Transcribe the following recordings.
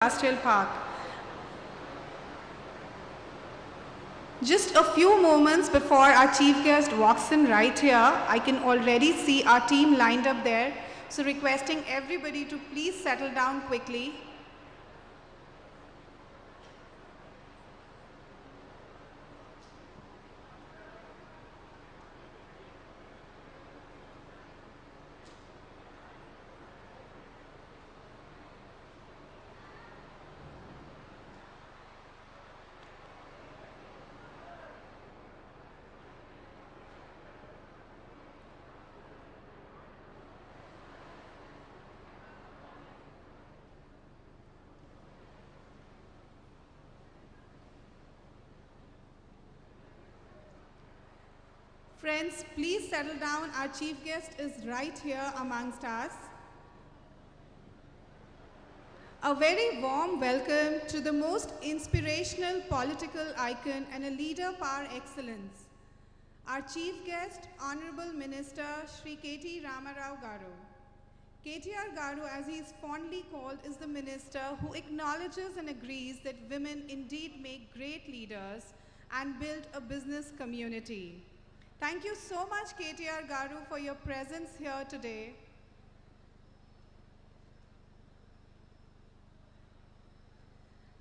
Industrial Park. Just a few moments before our chief guest walks in right here, I can already see our team lined up there. So requesting everybody to please settle down quickly. Friends, please settle down. Our chief guest is right here amongst us. A very warm welcome to the most inspirational political icon and a leader par excellence. Our chief guest, Honorable Minister Shri KT Ramarao Garu. KTR Garu, as he is fondly called, is the minister who acknowledges and agrees that women indeed make great leaders and build a business community. Thank you so much, KTR Garu, for your presence here today.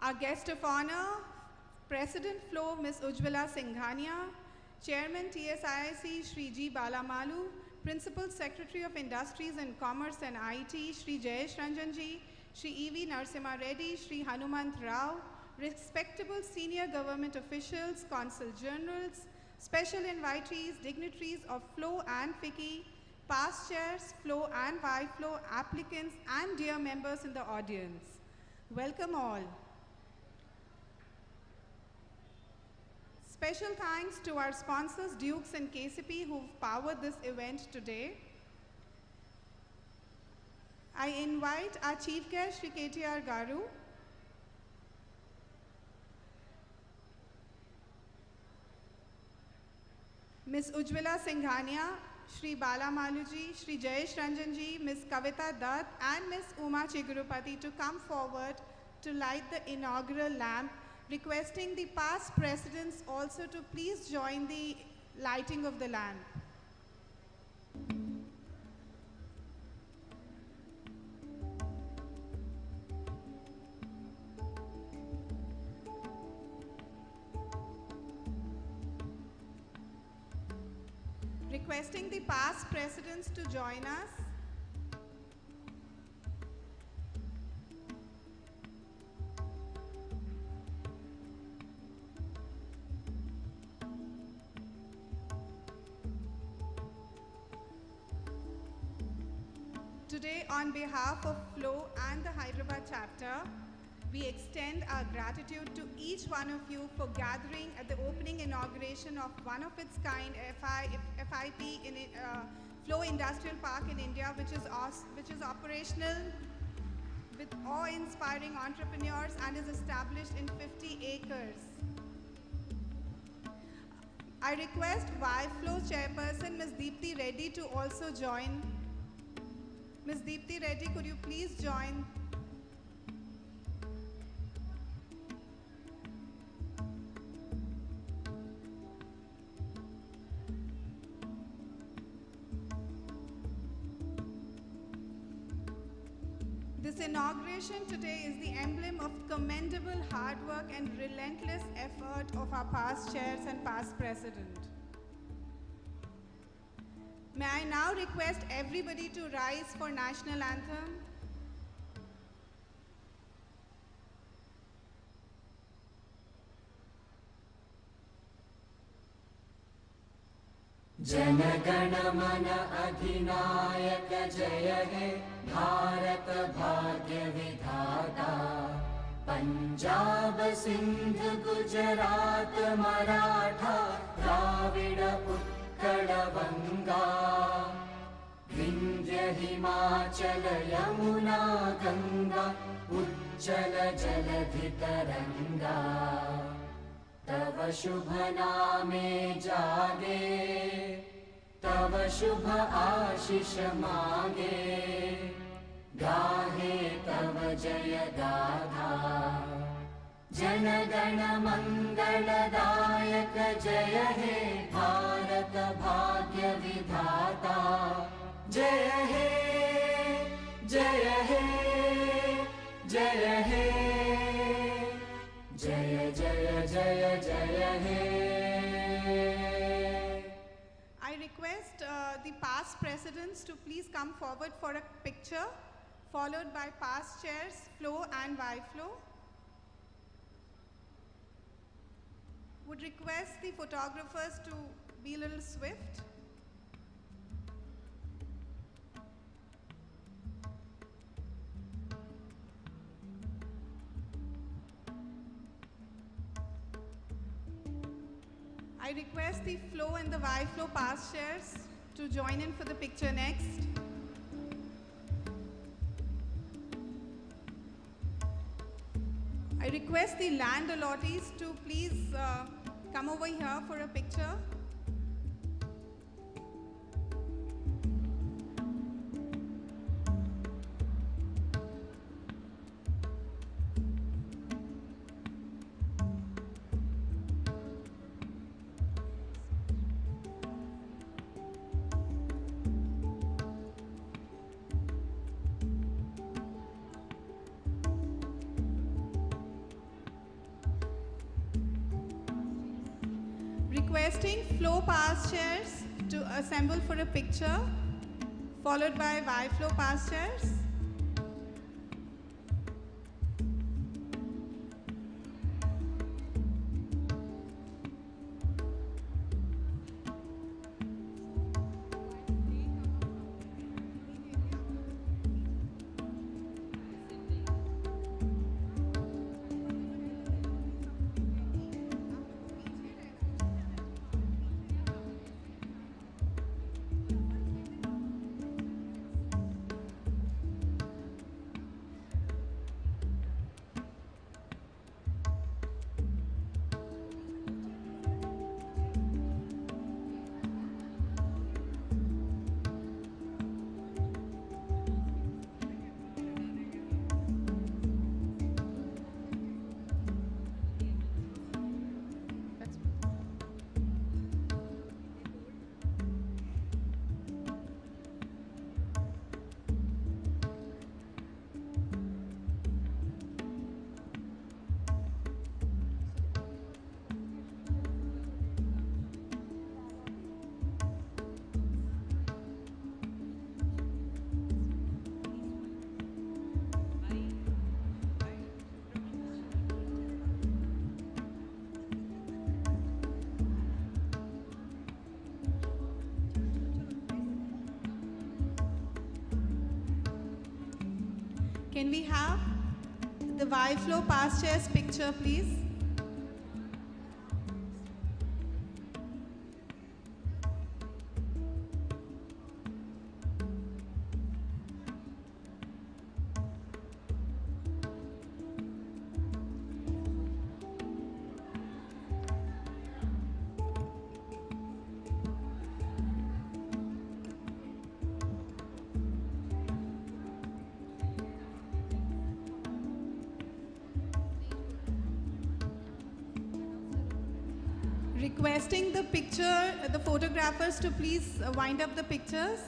Our guest of honor, President Flow, Ms. Ujjwala Singhania, Chairman TSIIC, Shri G. Balamalu, Principal Secretary of Industries and Commerce and IT, Shri Jayesh Ranjanji, Shri E.V. Narasimha Reddy, Shri Hanumant Rao, respectable senior government officials, consul generals, special invitees, dignitaries of Flow and FICCI, past chairs, Flow and Y-Flow, applicants, and dear members in the audience. Welcome all. Special thanks to our sponsors, Dukes and KCP, who've powered this event today. I invite our chief guest, Shri KTR Garu, Ms. Ujjwala Singhania, Shri Balamaluji, Shri Jayesh Ranjanji, Ms. Kavita Dutt, and Ms. Uma Chigurupati to come forward to light the inaugural lamp, requesting the past presidents also to please join the lighting of the lamp. Requesting the past presidents to join us. Today, on behalf of Flow and the Hyderabad chapter, we extend our gratitude to each one of you for gathering at the opening inauguration of one of its kind FIP in Flow Industrial Park in India, which is operational with awe-inspiring entrepreneurs and is established in 50 acres. I request Y-Flow chairperson Ms. Deepthi Reddy to also join. Ms. Deepthi Reddy, could you please join? This inauguration today is the emblem of commendable hard work and relentless effort of our past chairs and past president. May I now request everybody to rise for national anthem. जनगण मन अधिनायक जय हे भारत भाग्य विधाता पंजाब सिंध गुजरात मराठा द्राविड उत्कल बंगा विंध्य हिमाचल यमुना गंगा उज्जल जलधि तरंगा तव शुभ नामे जागे तव शुभ आशीष मांगे गाहे तव जय गाथा जनगण मंगलदायक जय हे भारत भाग्य विधाता जय हे जय हे जय हे जय जय जय जय हे। I request the past presidents to please come forward for a picture, followed by past chairs, flow and Y-flow. Would request the photographers to be a little swift. I request the flow and the Y-flow past chairs to join in for the picture next. I request the land allottees to please come over here for a picture. Requesting flow past chairs to assemble for a picture, followed by Y-flow past chairs. Can we have the Y-flow past chairs picture, please? Requesting the photographers to please wind up the pictures.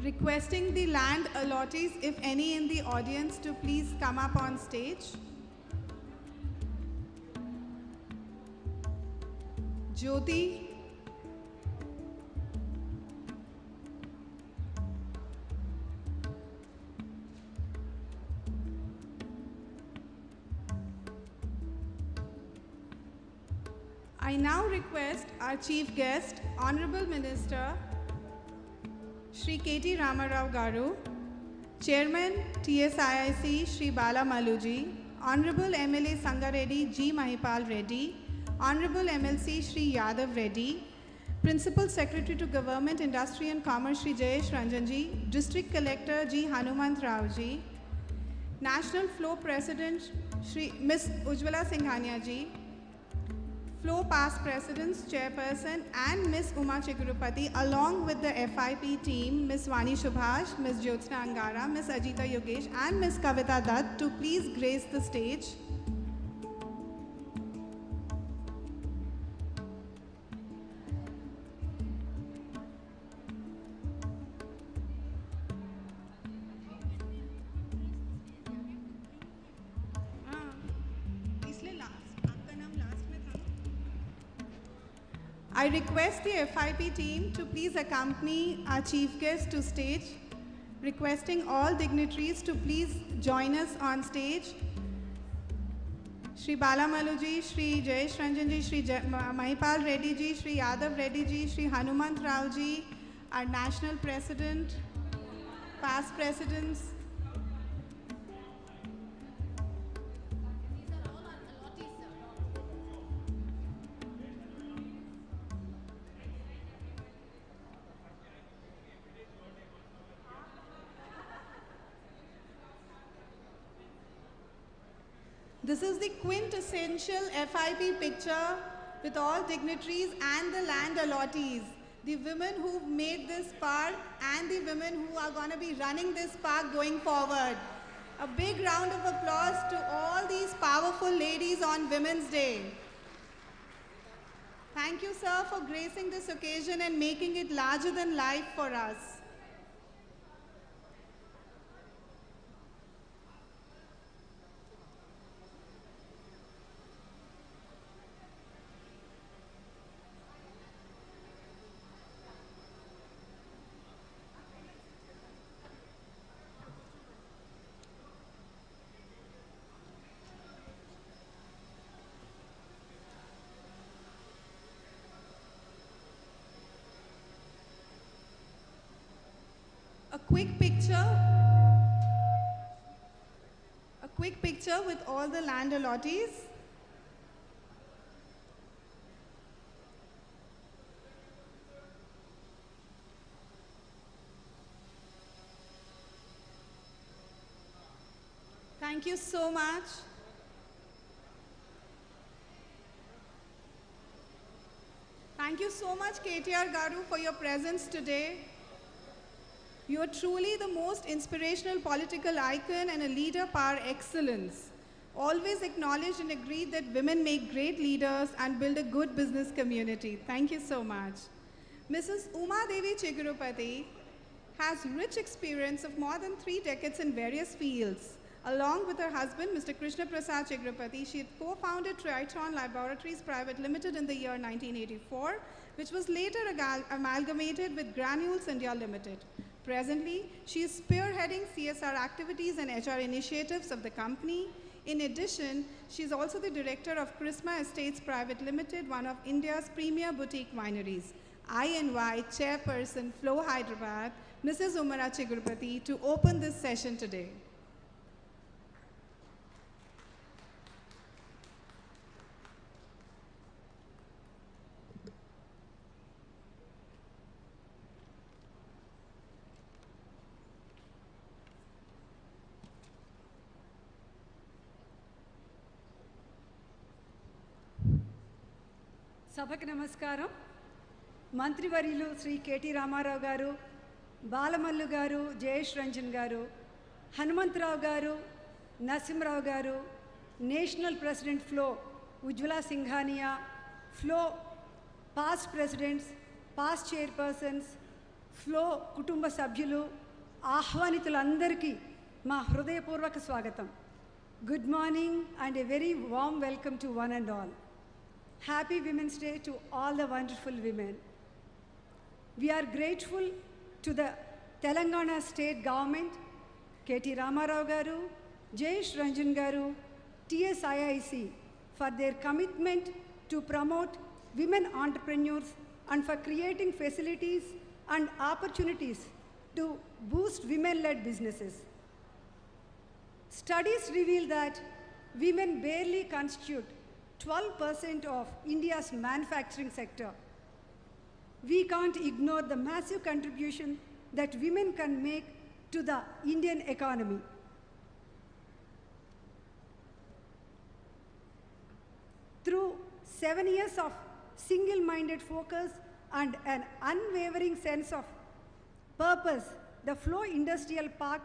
Requesting the land allottees, if any in the audience, to please come up on stage. Jyoti. I now request our chief guest, Honorable Minister Shri KT Ramarao Garu, Chairman TSIIC Shri Bala Maluji, Honorable MLA Sangareddy G. Mahipal Reddy, Honorable MLC Shri Yadav Reddy, Principal Secretary to Government, Industry and Commerce Shri Jayesh Ranjanji, District Collector G. Hanumant Rao Ji, National Flow President Shri Ms. Ujjwala Singhania ji, Flow Past Presidents Chairperson and Ms. Uma Chigurupati, along with the FIP team, Ms. Vani Subhash, Ms. Jyotsna Angara, Ms. Ajita Yogesh and Ms. Kavita Dutt to please grace the stage. I request the FIP team to please accompany our chief guest to stage, requesting all dignitaries to please join us on stage. Shri Balamalu ji, Shri Jayesh Ranjan ji, Shri Mahipal Reddy ji, Shri Yadav Reddy ji, Shri Hanumant Rao ji, our national president, past presidents. This is the quintessential FIP picture with all dignitaries and the land allottees. The women who've made this park and the women who are going to be running this park going forward. A big round of applause to all these powerful ladies on Women's Day. Thank you, sir, for gracing this occasion and making it larger than life for us. A quick picture with all the land allottees. Thank you so much. Thank you so much, KTR Garu, for your presence today. You are truly the most inspirational political icon and a leader par excellence. Always acknowledged and agreed that women make great leaders and build a good business community. Thank you so much. Mrs. Uma Devi Chigurupati has rich experience of more than 3 decades in various fields. Along with her husband, Mr. Krishna Prasad Chigurupati, she had co-founded Triton Laboratories Private Limited in the year 1984, which was later amalgamated with Granules India Limited. Presently, she is spearheading CSR activities and HR initiatives of the company. In addition, she is also the director of Chrisma Estates Private Limited, one of India's premier boutique wineries. I invite Chairperson Flow Hyderabad, Mrs. Umara Chigurupati, to open this session today. సభకు నమస్కారం. మంత్రివర్యులు Shri KT Ramarao గారు, బాలమల్లు గారు, జయేష్ రంజన్ గారు, Hanumantharao garu, Narasimharao garu, national president FLO Ujwala Singhania, FLO past presidents, past chairpersons, FLO కుటుంబ సభ్యులు, ఆహ్వానితులందరికీ మా హృదయపూర్వక స్వాగతం. Good morning and a very warm welcome to one and all. Happy Women's Day to all the wonderful women. We are grateful to the Telangana state government, KT Ramarao Garu, Jayesh Ranjan Garu, TSIIC for their commitment to promote women entrepreneurs and for creating facilities and opportunities to boost women-led businesses. Studies reveal that women barely constitute 12% of India's manufacturing sector. We can't ignore the massive contribution that women can make to the Indian economy. 7 years of single-minded focus and an unwavering sense of purpose, the Flow Industrial Park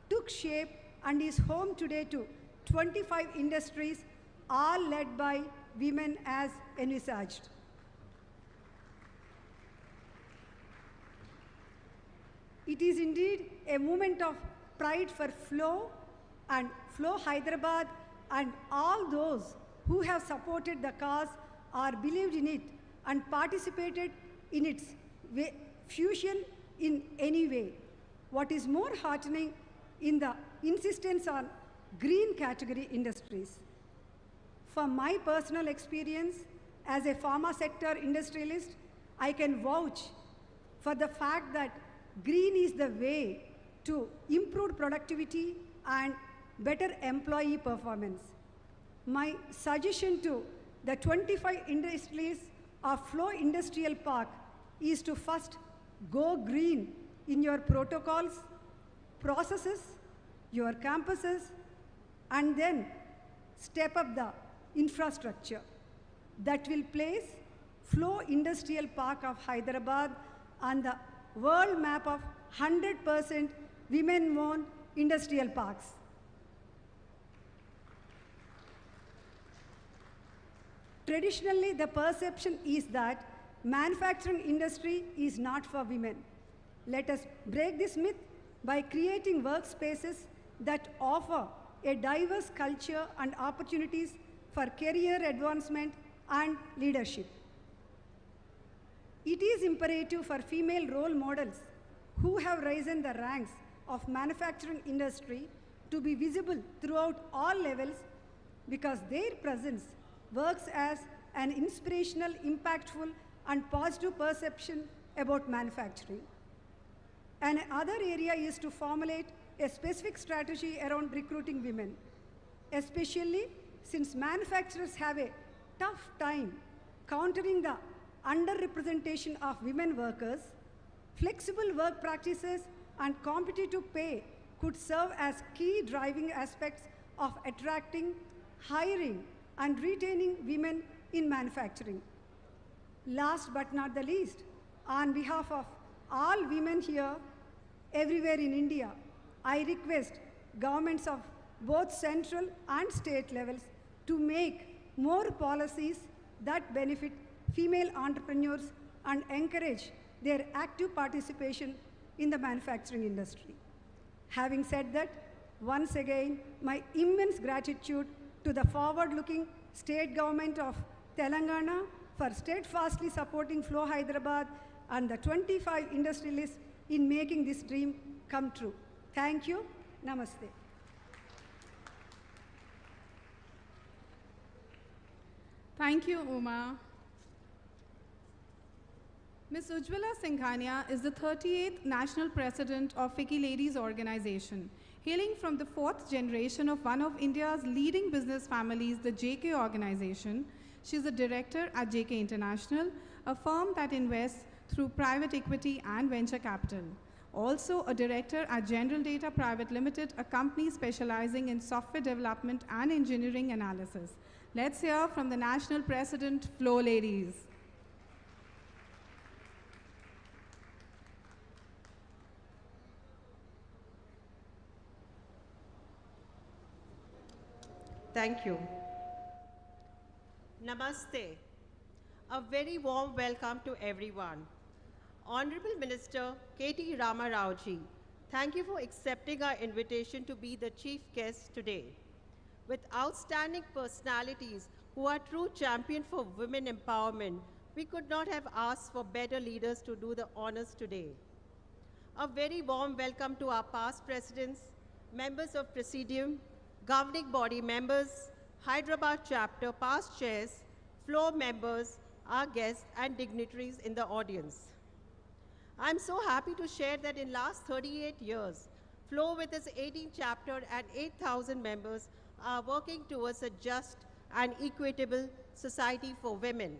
took shape and is home today to 25 industries, all led by women as envisaged. It is indeed a moment of pride for Flow and Flow Hyderabad and all those who have supported the cause or believed in it and participated in its fusion in any way. What is more heartening in the insistence on green category industries. From my personal experience as a pharma sector industrialist, I can vouch for the fact that green is the way to improve productivity and better employee performance. My suggestion to the 25 industries of Flow Industrial Park is to first go green in your protocols, processes, your campuses, and then step up the infrastructure that will place Flow Industrial Park of Hyderabad on the world map of 100% women-owned industrial parks. Traditionally, the perception is that manufacturing industry is not for women. Let us break this myth by creating workspaces that offer a diverse culture and opportunities for career advancement and leadership. It is imperative for female role models who have risen the ranks of manufacturing industry to be visible throughout all levels because their presence works as an inspirational, impactful, and positive perception about manufacturing. Another area is to formulate a specific strategy around recruiting women, especially since manufacturers have a tough time countering the underrepresentation of women workers. Flexible work practices and competitive pay could serve as key driving aspects of attracting, hiring, and retaining women in manufacturing. Last but not the least, on behalf of all women here, everywhere in India, I request governments of both central and state levels to make more policies that benefit female entrepreneurs and encourage their active participation in the manufacturing industry. Having said that, once again, my immense gratitude to the forward-looking state government of Telangana for steadfastly supporting Flow Hyderabad and the 25 industrialists in making this dream come true. Thank you. Namaste. Thank you, Uma. Ms. Ujjwala Singhania is the 38th National President of FICCI Ladies Organization. Hailing from the 4th generation of one of India's leading business families, the JK Organization, she is a director at JK International, a firm that invests through private equity and venture capital. Also a director at General Data Private Limited, a company specializing in software development and engineering analysis. Let's hear from the National President, Flow Ladies. Thank you. Namaste. A very warm welcome to everyone. Honorable Minister KT Rama Raoji, thank you for accepting our invitation to be the chief guest today. With outstanding personalities who are true champions for women empowerment, we could not have asked for better leaders to do the honors today. A very warm welcome to our past presidents, members of Presidium, governing body members, Hyderabad chapter past chairs, floor members, our guests and dignitaries in the audience. I'm so happy to share that in last 38 years, Flow with its 18th chapter and 8,000 members are working towards a just and equitable society for women.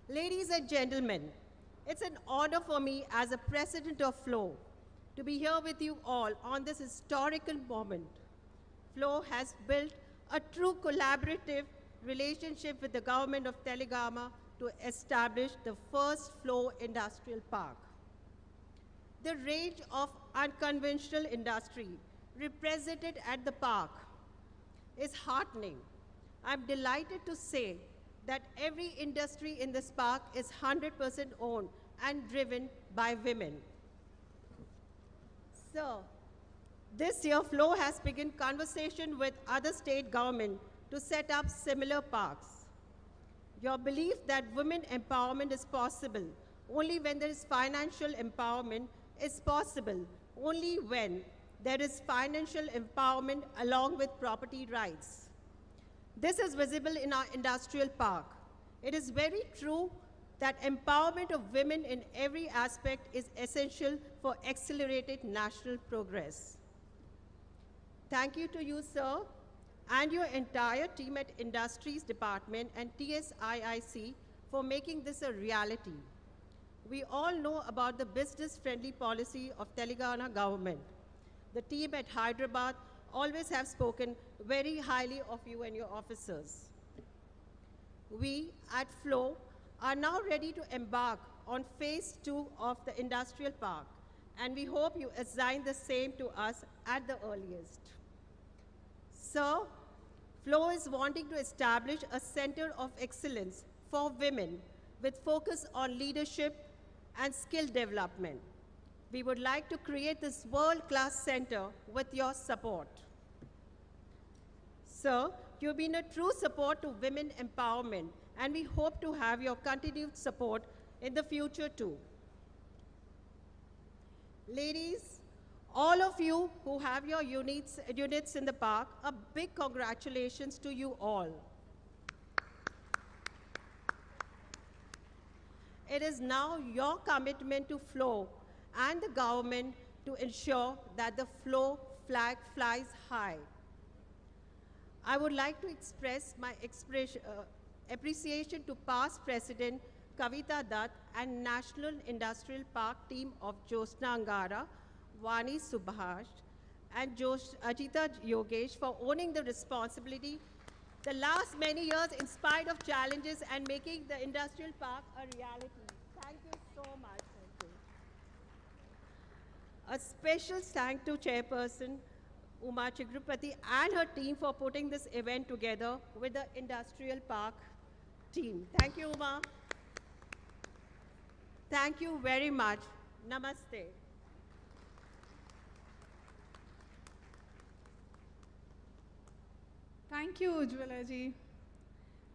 Ladies and gentlemen, it's an honor for me as a president of Flow to be here with you all on this historical moment. Flow has built a true collaborative relationship with the government of Telangana to establish the first flow industrial park. The range of unconventional industry represented at the park is heartening. I'm delighted to say that every industry in this park is 100% owned and driven by women. So, this year, Flow has begun conversation with other state government to set up similar parks. Your belief that women empowerment is possible only when there is financial empowerment is possible only when there is financial empowerment along with property rights. This is visible in our industrial park. It is very true that empowerment of women in every aspect is essential for accelerated national progress. Thank you to you, sir, and your entire team at Industries Department and TSIIC for making this a reality. We all know about the business-friendly policy of Telangana government. The team at Hyderabad always have spoken very highly of you and your officers. We at Flow are now ready to embark on phase 2 of the industrial park, and we hope you assign the same to us at the earliest. Sir, Flow is wanting to establish a center of excellence for women with focus on leadership and skill development. We would like to create this world-class center with your support. Sir, you've been a true support to women empowerment, and we hope to have your continued support in the future too. Ladies, all of you who have your units in the park, a big congratulations to you all. It is now your commitment to Flow and the government to ensure that the Flow flag flies high. I would like to express my appreciation to past President Kavita Dutt and National Industrial Park team of Josna Angara, Vani Subhash, and Ajita Yogesh for owning the responsibility the last many years in spite of challenges and making the industrial park a reality. Thank you so much. Thank you. A special thank to Chairperson Uma Chigrupati and her team for putting this event together with the industrial park team. Thank you, Uma. Thank you very much. Namaste. Thank you, Ujjwala ji.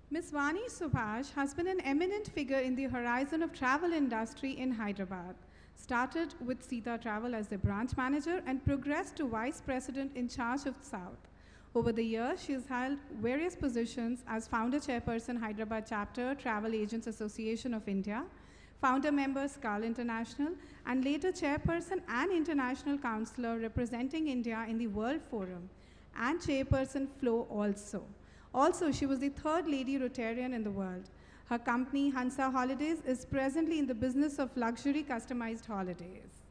Ms. Vani Subhash has been an eminent figure in the horizon of travel industry in Hyderabad. Started with Sita Travel as the branch manager and progressed to vice president in charge of South. Over the years, she has held various positions as founder chairperson, Hyderabad chapter, Travel Agents Association of India, founder member, SCAL International, and later chairperson and international counselor representing India in the World Forum, and chairperson Flow also. Also, she was the third lady Rotarian in the world. Her company, Hansa Holidays, is presently in the business of luxury customized holidays.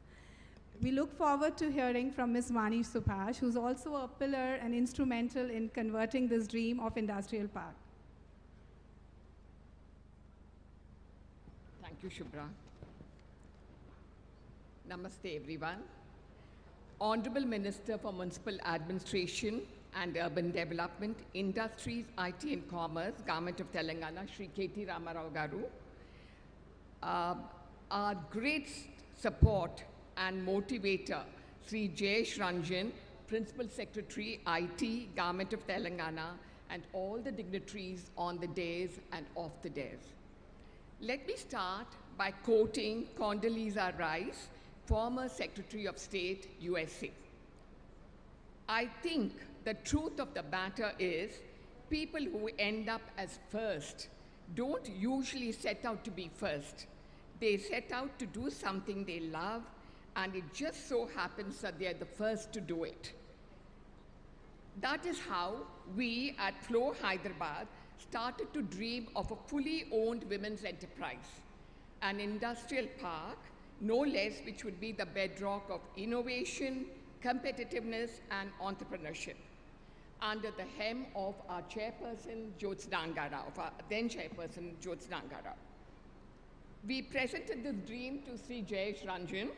We look forward to hearing from Ms. Vani Subhash, who's also a pillar and instrumental in converting this dream of industrial park. Thank you, Shubhra. Namaste, everyone. Honorable Minister for Municipal Administration and Urban Development, Industries, IT and Commerce, Government of Telangana, Shri KT Ramarao Garu, our great support and motivator, Sri Jayesh Ranjan, Principal Secretary, IT, Government of Telangana, and all the dignitaries on the days and off the days. Let me start by quoting Condoleezza Rice, former Secretary of State, USA. I think the truth of the matter is people who end up as first don't usually set out to be first. They set out to do something they love, and it just so happens that they're the first to do it. That is how we at Flow Hyderabad started to dream of a fully owned women's enterprise, an industrial park, no less, which would be the bedrock of innovation, competitiveness, and entrepreneurship. under the hem of our chairperson, Jyotsna Angara, of our then chairperson, Jyotsna Angara. We presented this dream to Sri Jayesh Ranjan,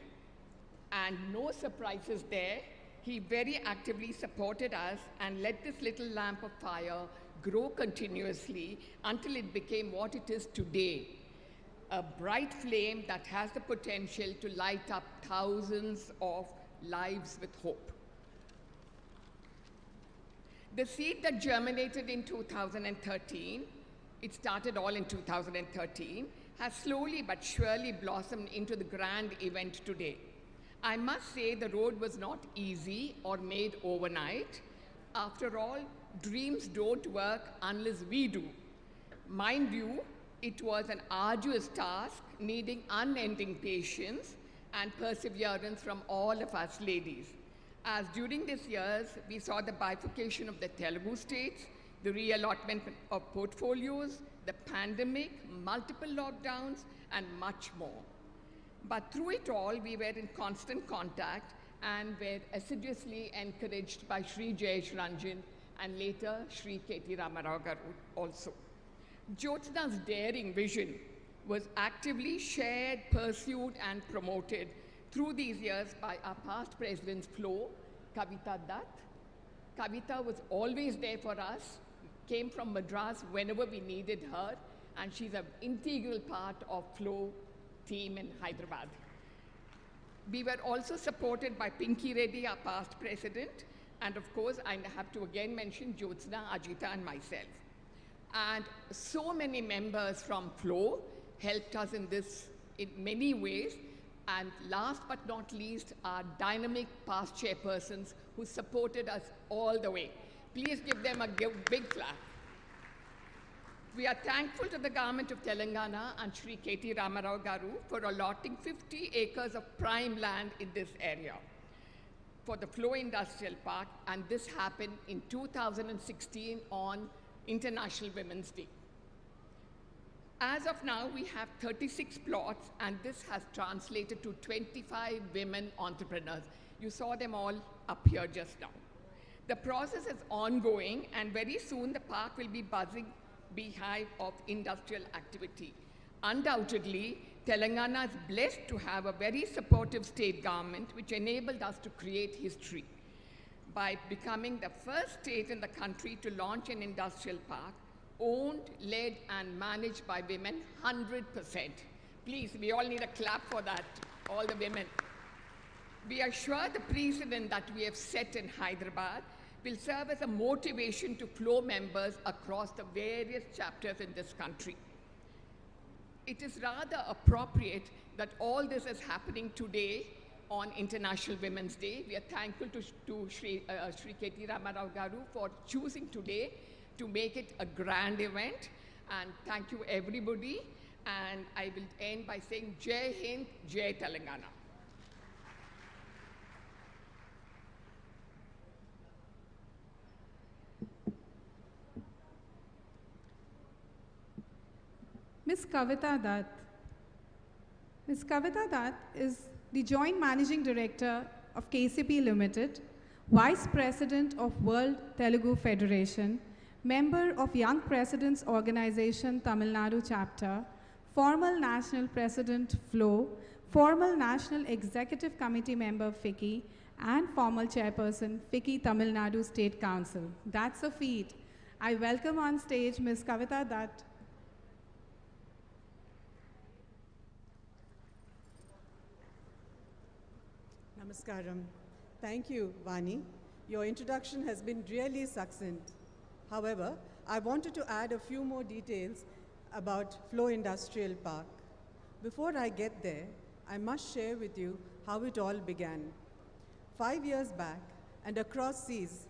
and no surprises there. He very actively supported us and let this little lamp of fire grow continuously until it became what it is today, a bright flame that has the potential to light up thousands of lives with hope. The seed that germinated in 2013, it started all in 2013, has slowly but surely blossomed into the grand event today. I must say the road was not easy or made overnight. After all, dreams don't work unless we do. Mind you, it was an arduous task needing unending patience and perseverance from all of us ladies. As during these years, we saw the bifurcation of the Telugu states, the reallotment of portfolios, the pandemic, multiple lockdowns, and much more. But through it all, we were in constant contact and were assiduously encouraged by Sri Jayesh Ranjan and later Sri KT Ramarao Garu also. Jyotsna's daring vision was actively shared, pursued, and promoted through these years by our past presidents, Flo, Kavita Dutt. Kavita was always there for us, came from Madras whenever we needed her, and she's an integral part of Flo team in Hyderabad. We were also supported by Pinky Reddy, our past president, and of course, I have to again mention Jyotsna, Ajita, and myself. And so many members from Flo helped us in this in many ways. And last but not least, our dynamic past chairpersons who supported us all the way. Please give them a big clap. We are thankful to the government of Telangana and Sri KT Ramarao Garu for allotting 50 acres of prime land in this area for the Flo Industrial Park, and this happened in 2016 on International Women's Day. As of now, we have 36 plots, and this has translated to 25 women entrepreneurs. You saw them all up here just now. The process is ongoing, and very soon the park will be buzzing beehive of industrial activity. Undoubtedly, Telangana is blessed to have a very supportive state government which enabled us to create history by becoming the first state in the country to launch an industrial park owned, led, and managed by women 100%. Please, we all need a clap for that, all the women. We are sure the precedent that we have set in Hyderabad will serve as a motivation to Flo members across the various chapters in this country. It is rather appropriate that all this is happening today on International Women's Day. We are thankful to Sri KT Ramarao Garu for choosing today to make it a grand event. And thank you, everybody. And I will end by saying Jai Hind, Jai Telangana. Ms. Kavita Dutt. Ms. Kavita Dutt is the Joint Managing Director of KCP Limited, Vice President of World Telugu Federation, member of Young Presidents Organization Tamil Nadu Chapter, former National President Flo, former National Executive Committee member FICCI, and former Chairperson FICCI Tamil Nadu State Council. That's a feat. I welcome on stage Ms. Kavita Dutt. Namaskaram. Thank you, Vani. Your introduction has been really succinct. However, I wanted to add a few more details about Flo Industrial Park. Before I get there, I must share with you how it all began. 5 years back, and across seas,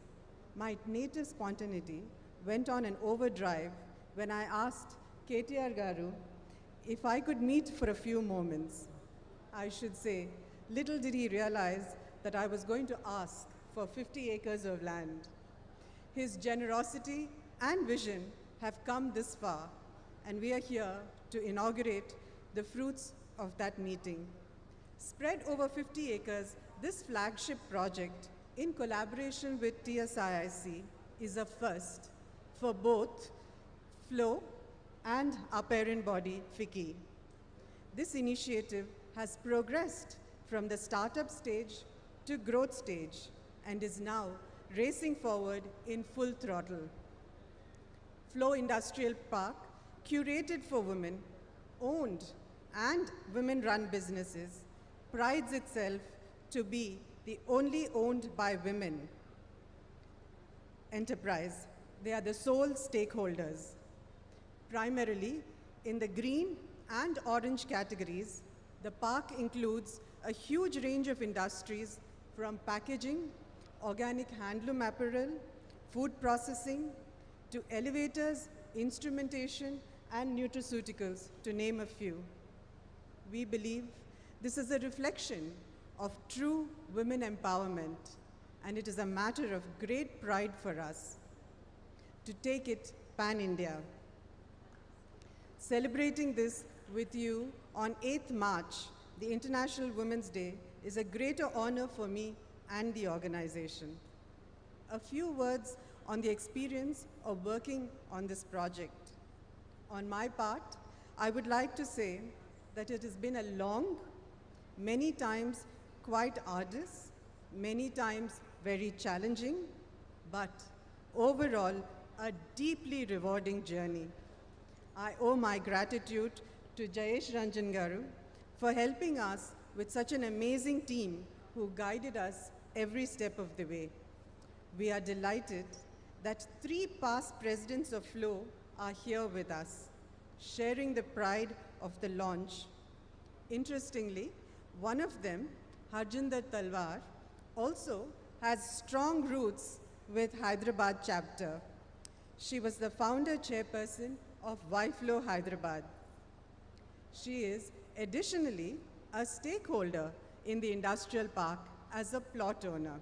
my native spontaneity went on an overdrive when I asked KTR Garu if I could meet for a few moments. I should say, little did he realize that I was going to ask for 50 acres of land. His generosity and vision have come this far, and we are here to inaugurate the fruits of that meeting. Spread over 50 acres, this flagship project, in collaboration with TSIIC, is a first for both FLOW and our parent body, FICCI. This initiative has progressed from the startup stage to growth stage and is now racing forward in full throttle. FLOW Industrial Park, curated for women, owned and women-run businesses, prides itself to be the only owned by women enterprise. They are the sole stakeholders. Primarily in the green and orange categories, the park includes a huge range of industries from packaging, organic handloom apparel, food processing, to elevators, instrumentation, and nutraceuticals, to name a few. We believe this is a reflection of true women empowerment, and it is a matter of great pride for us to take it pan-India. Celebrating this with you on 8th March, the International Women's Day, is a greater honor for me and the organization. A few words on the experience of working on this project. On my part, I would like to say that it has been a long, many times quite arduous, many times very challenging, but overall a deeply rewarding journey. I owe my gratitude to Jayesh Ranjan Garu for helping us with such an amazing team who guided us every step of the way. We are delighted that 3 past presidents of FLOW are here with us, sharing the pride of the launch. Interestingly, one of them, Harjinder Talwar, also has strong roots with Hyderabad chapter. She was the founder chairperson of YFLOW Hyderabad. She is additionally a stakeholder in the industrial park as a plot owner.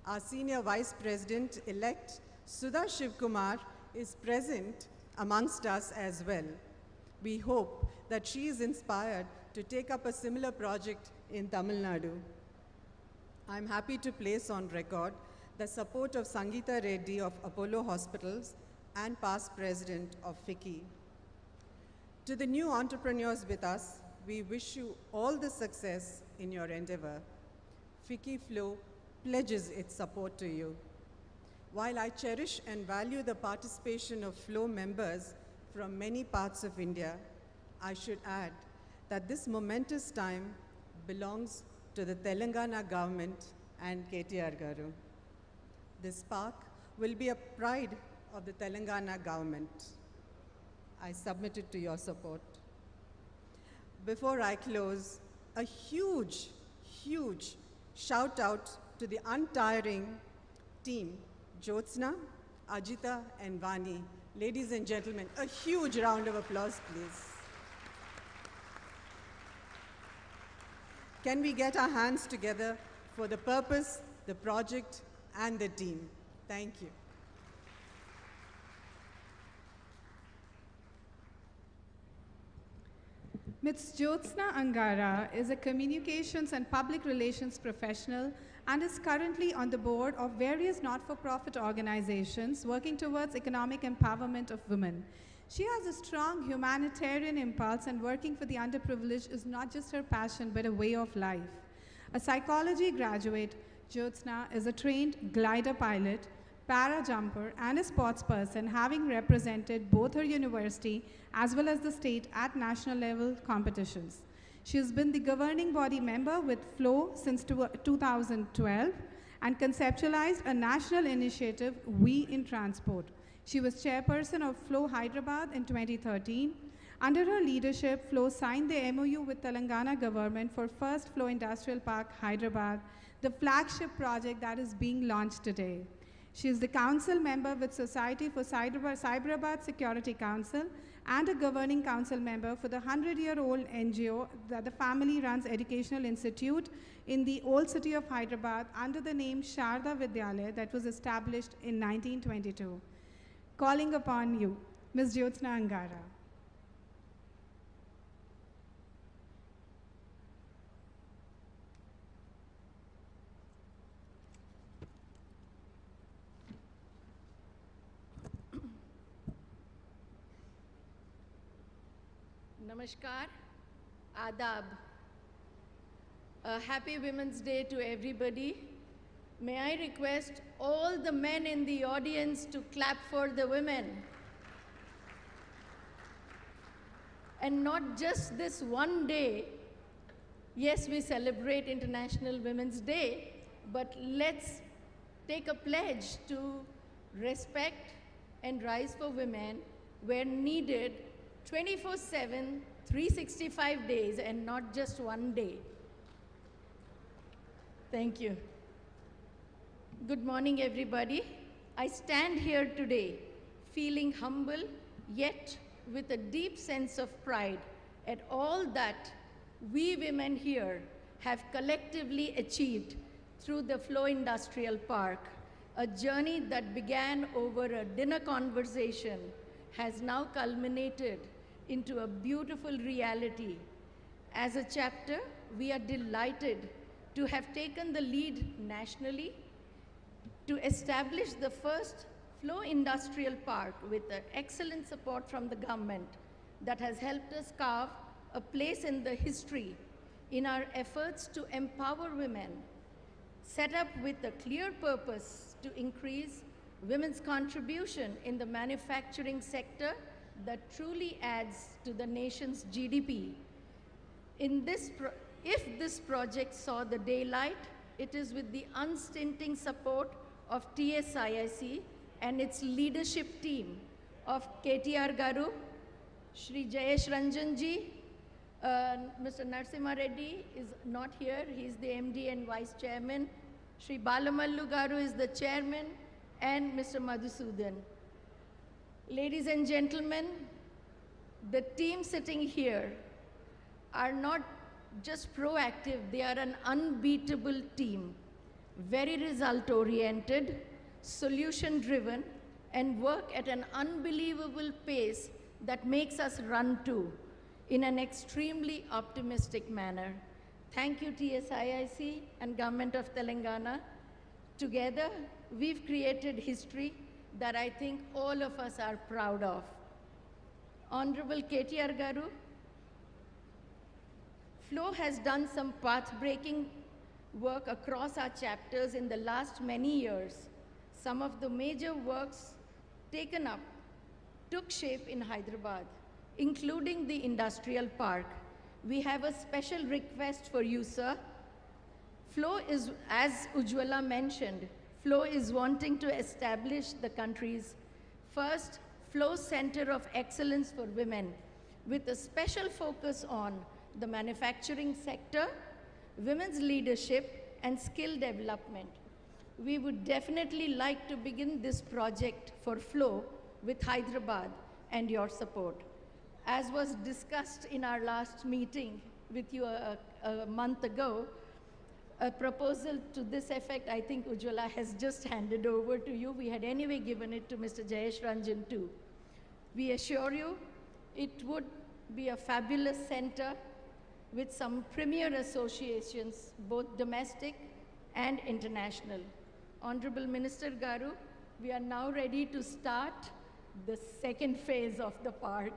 Our senior vice president-elect, Sudha Shivkumar, is present amongst us as well. We hope that she is inspired to take up a similar project in Tamil Nadu. I'm happy to place on record the support of Sangeeta Reddy of Apollo Hospitals and past president of FICCI. To the new entrepreneurs with us, we wish you all the success in your endeavor. FICCI FLOW pledges its support to you. While I cherish and value the participation of FLOW members from many parts of India, I should add that this momentous time belongs to the Telangana government and KTR Garu. This park will be a pride of the Telangana government. I submit it to your support. Before I close, a huge, huge shout out to the untiring team, Jyotsna, Ajita, and Vani. Ladies and gentlemen, a huge round of applause, please. Can we get our hands together for the purpose, the project, and the team? Thank you. Ms. Jyotsna Angara is a communications and public relations professional and is currently on the board of various not-for-profit organizations working towards economic empowerment of women. She has a strong humanitarian impulse, and working for the underprivileged is not just her passion but a way of life. A psychology graduate, Jyotsna is a trained glider pilot, para jumper, and a sports person, having represented both her university as well as the state at national level competitions. She has been the governing body member with FLOW since 2012 and conceptualized a national initiative, We in Transport. She was chairperson of FLOW Hyderabad in 2013. Under her leadership, FLOW signed the MOU with Telangana government for first FLOW Industrial Park Hyderabad, the flagship project that is being launched today. She is the council member with Society for Cyberabad Security Council and a governing council member for the 100-year-old NGO that the family runs educational institute in the old city of Hyderabad under the name Sharda Vidyalaya that was established in 1922. Calling upon you, Ms. Jyotsna Angara. Namaskar, Adab. Happy Women's Day to everybody. May I request all the men in the audience to clap for the women. And not just this one day. Yes, we celebrate International Women's Day, but let's take a pledge to respect and rise for women where needed 24/7, 365 days, and not just one day. Thank you. Good morning, everybody. I stand here today feeling humble, yet with a deep sense of pride at all that we women here have collectively achieved through the Flow Industrial Park. A journey that began over a dinner conversation has now culminated into a beautiful reality. As a chapter, we are delighted to have taken the lead nationally to establish the first Flow Industrial Park with the excellent support from the government that has helped us carve a place in the history in our efforts to empower women, set up with a clear purpose to increase women's contribution in the manufacturing sector that truly adds to the nation's GDP. If this project saw the daylight, it is with the unstinting support of TSIIC and its leadership team of KTR Garu, Shri Jayesh Ranjan ji, Mr. Narasimha Reddy is not here, he's the MD and Vice Chairman. Shri Balamallu Garu is the Chairman, and Mr. Madhusudan. Ladies and gentlemen, the team sitting here are not just proactive, they are an unbeatable team, very result-oriented, solution-driven, and work at an unbelievable pace that makes us run too, in an extremely optimistic manner. Thank you, TSIIC and Government of Telangana. Together, we've created history that I think all of us are proud of. Honorable KTR Garu, Flow has done some path-breaking work across our chapters in the last many years. Some of the major works taken up took shape in Hyderabad, including the industrial park. We have a special request for you, sir. Flow is, as Ujjwala mentioned, Flow is wanting to establish the country's first Flow Center of Excellence for Women, with a special focus on the manufacturing sector, women's leadership, and skill development. We would definitely like to begin this project for Flow with Hyderabad and your support. As was discussed in our last meeting with you a month ago, a proposal to this effect, I think Ujjwala has just handed over to you. We had anyway given it to Mr. Jayesh Ranjan too. We assure you it would be a fabulous center with some premier associations, both domestic and international. Honorable Minister Garu, we are now ready to start the second phase of the park.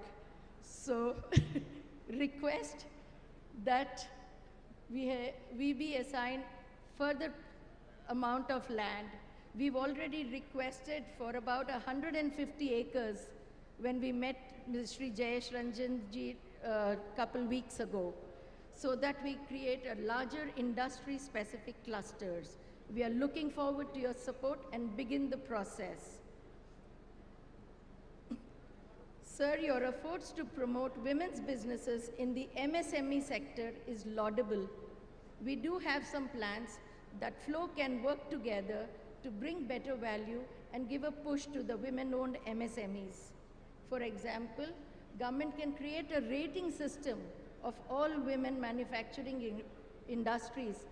So request that we be assigned further amount of land. We've already requested for about 150 acres when we met Mr. Shri Jayesh Ranjan ji a couple weeks ago, so that we create a larger industry-specific clusters. We are looking forward to your support and begin the process. Sir, your efforts to promote women's businesses in the MSME sector is laudable. We do have some plans that Flow can work together to bring better value and give a push to the women-owned MSMEs. For example, government can create a rating system of all women manufacturing industries.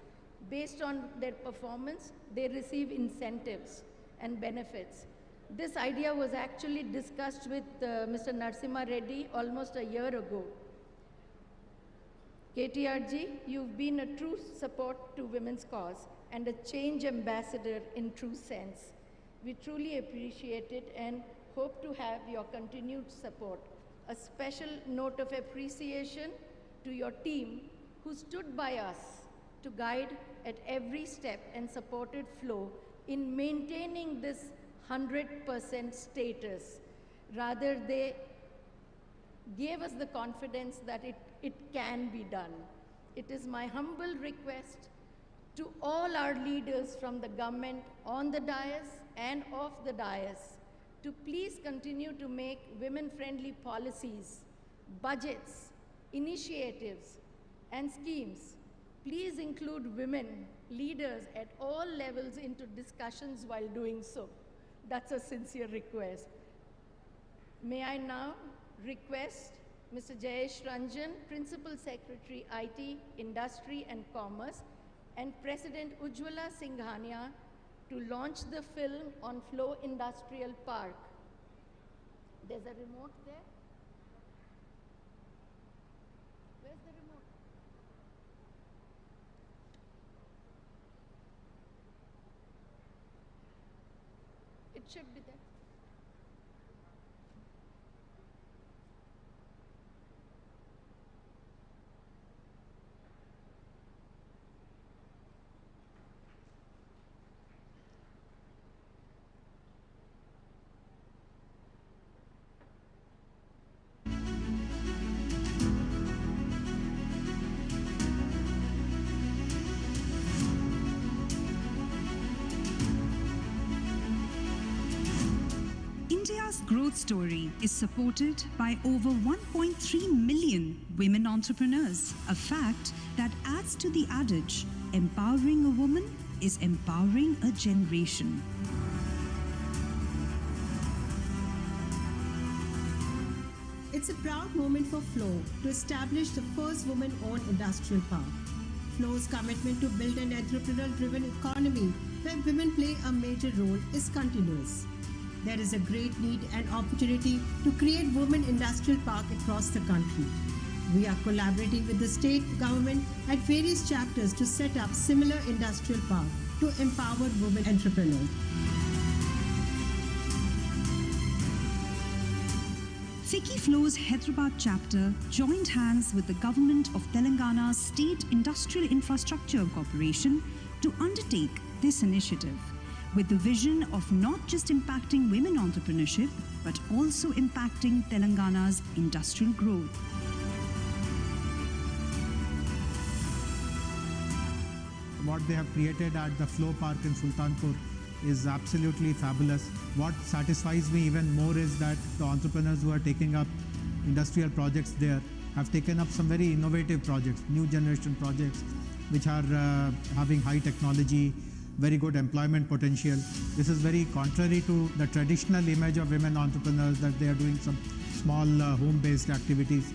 Based on their performance, they receive incentives and benefits. This idea was actually discussed with Mr. Narasimha Reddy almost a year ago. KTRG, you've been a true support to women's cause and a change ambassador in true sense. We truly appreciate it and hope to have your continued support. A special note of appreciation to your team who stood by us to guide at every step and supported Flow in maintaining this 100% status. Rather, they gave us the confidence that it can be done. It is my humble request to all our leaders from the government on the dais and off the dais to please continue to make women-friendly policies, budgets, initiatives, and schemes. Please include women leaders at all levels into discussions while doing so. That's a sincere request. May I now request Mr. Jayesh Ranjan, Principal Secretary, IT, Industry and Commerce, and President Ujjwala Singhania to launch the film on Flow Industrial Park. There's a remote there. Where's the remote? It should be there. India's growth story is supported by over 1.3 million women entrepreneurs, a fact that adds to the adage, empowering a woman is empowering a generation. It's a proud moment for Flow to establish the first women-owned industrial park. Flow's commitment to build an entrepreneurial-driven economy where women play a major role is continuous. There is a great need and opportunity to create women industrial park across the country. We are collaborating with the state government at various chapters to set up similar industrial park to empower women entrepreneurs. FICCI Flow's Hyderabad chapter joined hands with the government of Telangana's State Industrial Infrastructure Corporation to undertake this initiative, with the vision of not just impacting women entrepreneurship, but also impacting Telangana's industrial growth. What they have created at the Flow Park in Sultanpur is absolutely fabulous. What satisfies me even more is that the entrepreneurs who are taking up industrial projects there have taken up some very innovative projects, new generation projects, which are having high technology, very good employment potential. This is very contrary to the traditional image of women entrepreneurs that they are doing some small home-based activities.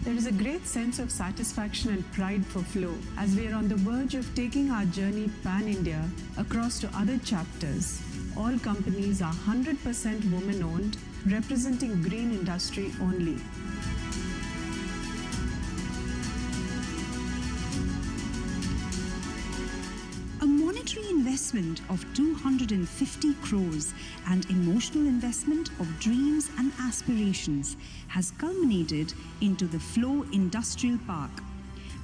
There is a great sense of satisfaction and pride for Flow as we are on the verge of taking our journey pan-India across to other chapters. All companies are 100% women-owned, representing green industry only. Investment of 250 crores and emotional investment of dreams and aspirations has culminated into the Flow Industrial Park,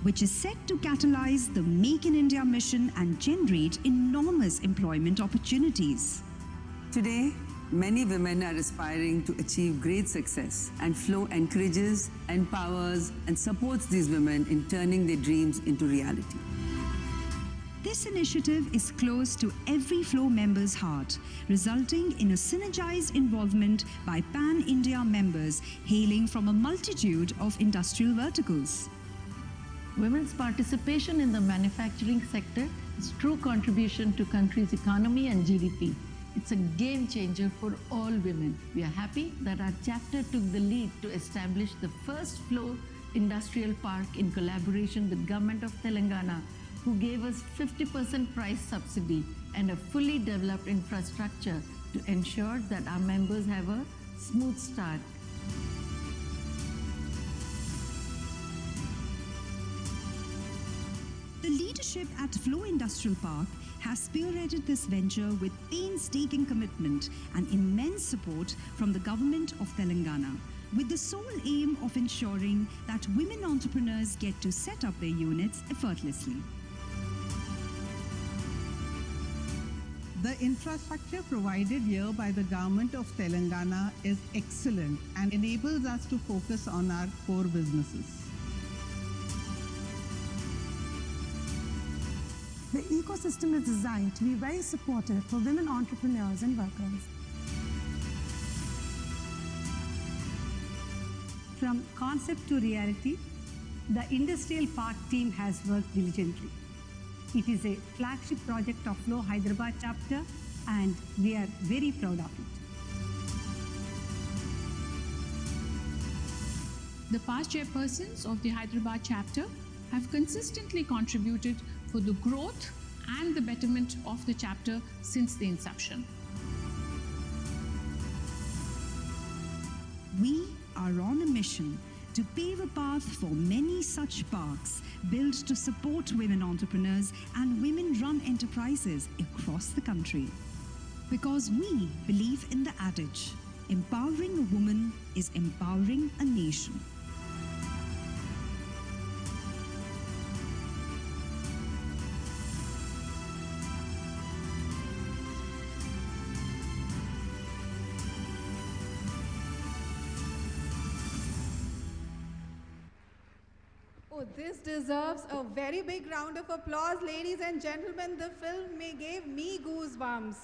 which is set to catalyze the Make in India mission and generate enormous employment opportunities. Today, many women are aspiring to achieve great success, and Flow encourages, empowers, and supports these women in turning their dreams into reality. This initiative is close to every Flow member's heart, resulting in a synergized involvement by Pan-India members hailing from a multitude of industrial verticals. Women's participation in the manufacturing sector is true contribution to country's economy and GDP. It's a game changer for all women. We are happy that our chapter took the lead to establish the first Flow Industrial Park in collaboration with Government of Telangana, who gave us 50% price subsidy and a fully developed infrastructure to ensure that our members have a smooth start. The leadership leadership at Flow Industrial Park has spearheaded this venture with painstaking commitment and immense support from the government of Telangana, with the sole aim of ensuring that women entrepreneurs get to set up their units effortlessly. The infrastructure provided here by the government of Telangana is excellent and enables us to focus on our core businesses. The ecosystem is designed to be very supportive for women entrepreneurs and workers. From concept to reality, the industrial park team has worked diligently. It is a flagship project of Flow Hyderabad chapter, and we are very proud of it. The past chairpersons of the Hyderabad chapter have consistently contributed for the growth and the betterment of the chapter since the inception. We are on a mission to pave a path for many such parks built to support women entrepreneurs and women-run enterprises across the country. Because we believe in the adage, empowering a woman is empowering a nation. Oh, this deserves a very big round of applause, ladies and gentlemen. The film gave me goosebumps.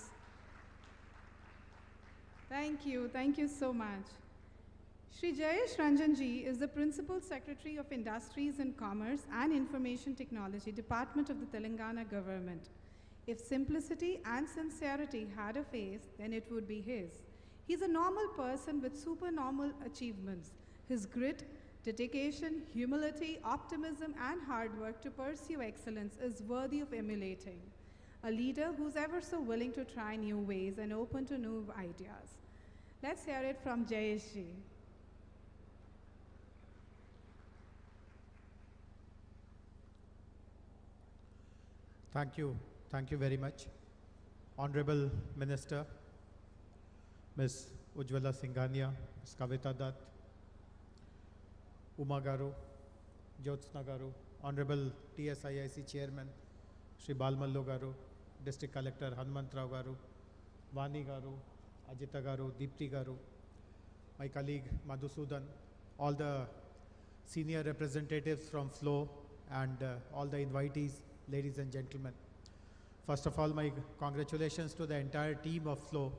Thank you so much. Shri Jayesh Ranjan ji is the Principal Secretary of Industries and Commerce and Information Technology, Department of the Telangana Government. If simplicity and sincerity had a face, then it would be his. He's a normal person with supernormal achievements. His grit, dedication, humility, optimism, and hard work to pursue excellence is worthy of emulating. A leader who's ever so willing to try new ways and open to new ideas. Let's hear it from Jayesh ji. Thank you very much. Honorable Minister, Ms. Ujjwala Singhania, Ms. Kavita Dutt, Uma Garu, Jyotsna Garu, Honorable TSIIC Chairman, Shri Balmallu Garu, District Collector Hanumantrao Garu, Vani Garu, Ajita Garu, Deepti Garu, my colleague Madhusudan, all the senior representatives from FLOW and all the invitees, ladies and gentlemen. First of all, my congratulations to the entire team of FLOW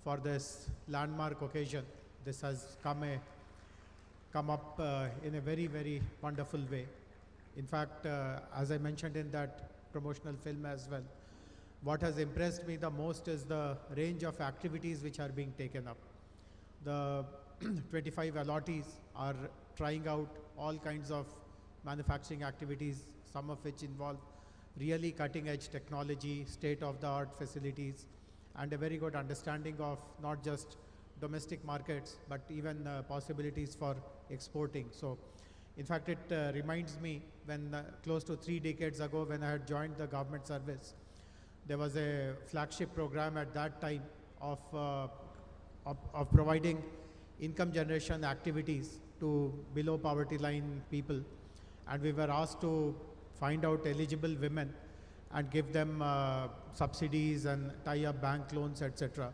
for this landmark occasion. This has come up in a very, very wonderful way. In fact, as I mentioned in that promotional film as well, what has impressed me the most is the range of activities which are being taken up. The 25 allottees are trying out all kinds of manufacturing activities, some of which involve really cutting-edge technology, state-of-the-art facilities, and a very good understanding of not just domestic markets, but even possibilities for exporting. So, in fact, it reminds me when close to 3 decades ago when I had joined the government service, there was a flagship program at that time of providing income generation activities to below poverty line people. And we were asked to find out eligible women and give them subsidies and tie up bank loans, etc.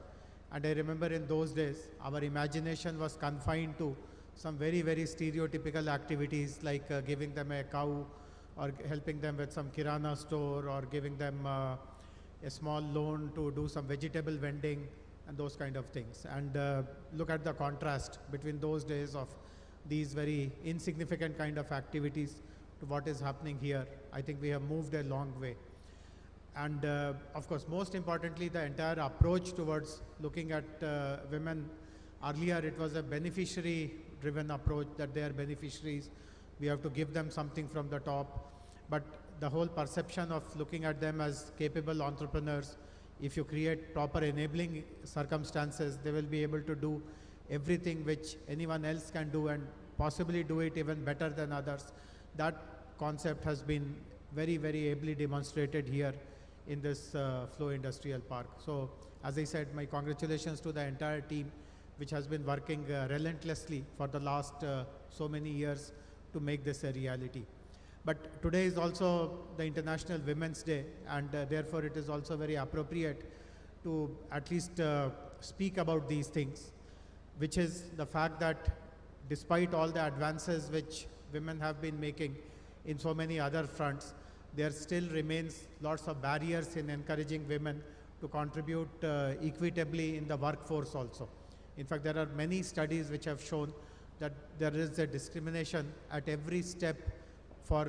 And I remember in those days, our imagination was confined to some very, very stereotypical activities like giving them a cow or helping them with some kirana store or giving them a small loan to do some vegetable vending and those kind of things. And look at the contrast between those days of these very insignificant kind of activities to what is happening here. I think we have moved a long way. And of course, most importantly, the entire approach towards looking at women. Earlier, it was a beneficiary-driven approach that they are beneficiaries. We have to give them something from the top. But the whole perception of looking at them as capable entrepreneurs, if you create proper enabling circumstances, they will be able to do everything which anyone else can do and possibly do it even better than others. That concept has been very, very ably demonstrated here in this Flow Industrial Park. So, as I said, my congratulations to the entire team, which has been working relentlessly for the last so many years to make this a reality. But today is also the International Women's Day, and therefore it is also very appropriate to at least speak about these things, which is the fact that despite all the advances which women have been making in so many other fronts, there still remains lots of barriers in encouraging women to contribute equitably in the workforce also. In fact, there are many studies which have shown that there is a discrimination at every step for